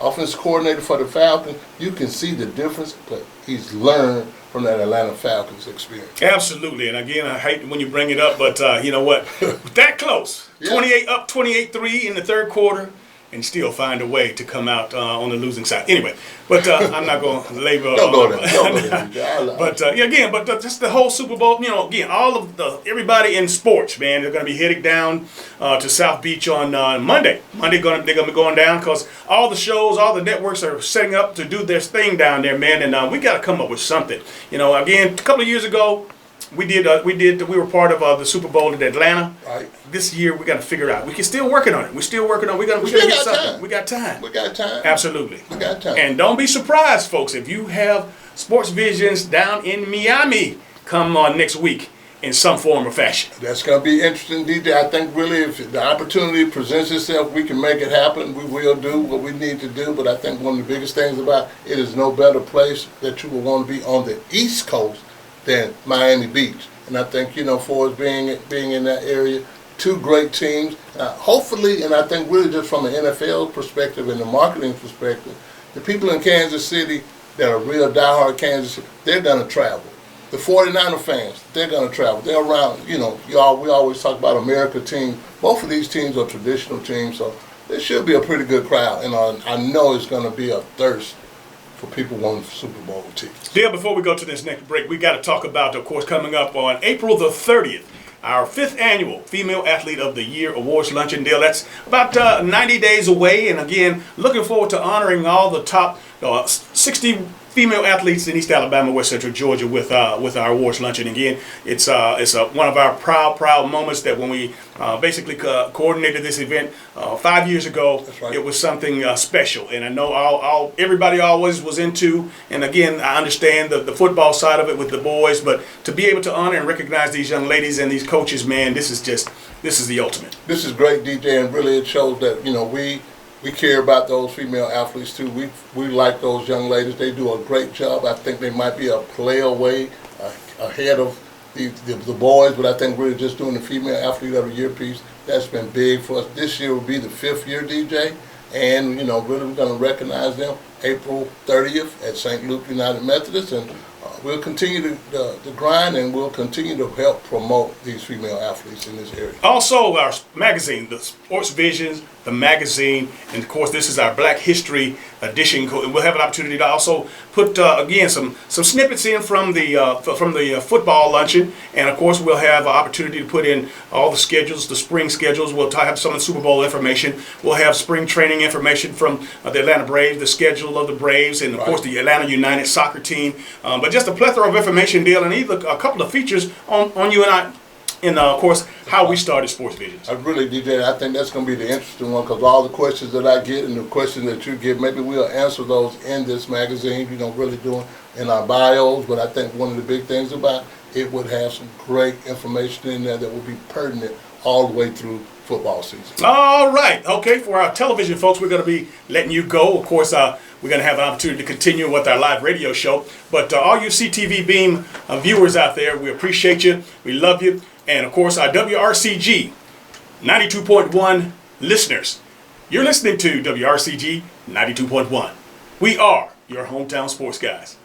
offensive coordinator for the Falcons, you can see the difference, but he's learned from that Atlanta Falcons experience. Absolutely. And again, I hate when you bring it up, but you know what? That close. Yeah. 28-3 in the third quarter, and still find a way to come out on the losing side. Anyway, but I'm not going to labor. Don't go there. But again, just the whole Super Bowl. You know, again, all of everybody in sports, man, they're going to be heading down to South Beach on Monday. They're going to be going down because all the shows, all the networks are setting up to do their thing down there, man. And we got to come up with something. You know, again, a couple of years ago, we were part of the Super Bowl in Atlanta. Right. This year we got to figure out. We can still working on it. We're still working on. We got to get something. Time. We got time. We got time. Absolutely. We got time. And don't be surprised, folks, if you have Sports Visions down in Miami come on next week in some form or fashion. That's going to be interesting, DJ. I think really if the opportunity presents itself, we can make it happen. We will do what we need to do. But I think one of the biggest things about it is no better place that you will want to be on the East Coast than Miami Beach. And I think, you know, for us being in that area, 2 great teams. Hopefully, and I think really just from an NFL perspective and the marketing perspective, the people in Kansas City that are real diehard Kansas City, they're going to travel. The 49er fans, they're going to travel. They're around, you know, we always talk about America teams. Both of these teams are traditional teams, so there should be a pretty good crowd. And I know it's going to be a thirst for people wanting Super Bowl tickets. Dale, before we go to this next break, we got to talk about, of course, coming up on April the 30th, our 5th annual Female Athlete of the Year Awards Luncheon. Dale, that's about 90 days away. And again, looking forward to honoring all the top 60 female athletes in East Alabama, West Central Georgia with our awards luncheon. Again, it's one of our proud moments that when we basically coordinated this event 5 years ago. That's right. It was something special, and I know everybody always was into. And again, I understand the football side of it with the boys, but to be able to honor and recognize these young ladies and these coaches, man, this is the ultimate. This is great, DJ, and really it shows that, you know, we care about those female athletes too. We like those young ladies. They do a great job. I think they might be a play away ahead of the boys, but I think we're just doing the Female Athlete of the Year piece. That's been big for us. This year will be the 5th year, DJ, and, you know, really we're going to recognize them April 30th at St. Luke United Methodist, and we'll continue to grind, and we'll continue to help promote these female athletes in this area. Also, our magazine, the Sports Visions, the magazine, and of course, this is our Black History edition. We'll have an opportunity to also put again some snippets in from the football luncheon, and of course, we'll have an opportunity to put in all the schedules, the spring schedules. We'll have some of the Super Bowl information. We'll have spring training information from the Atlanta Braves, the schedule of the Braves, and of course, the Atlanta United soccer team. But just a plethora of information, Dale, and even a couple of features on you and I. And of course, how we started Sports Visions. I really, DJ, I think that's going to be the interesting one, because all the questions that I get and the questions that you get, maybe we'll answer those in this magazine, you know, really doing in our bios. But I think one of the big things about it would have some great information in there that would be pertinent all the way through football season. All right. Okay, for our television folks, we're going to be letting you go. Of course, we're going to have an opportunity to continue with our live radio show. But all you CTV Beam viewers out there, we appreciate you. We love you. And, of course, our WRCG 92.1 listeners, you're listening to WRCG 92.1. We are your hometown sports guys.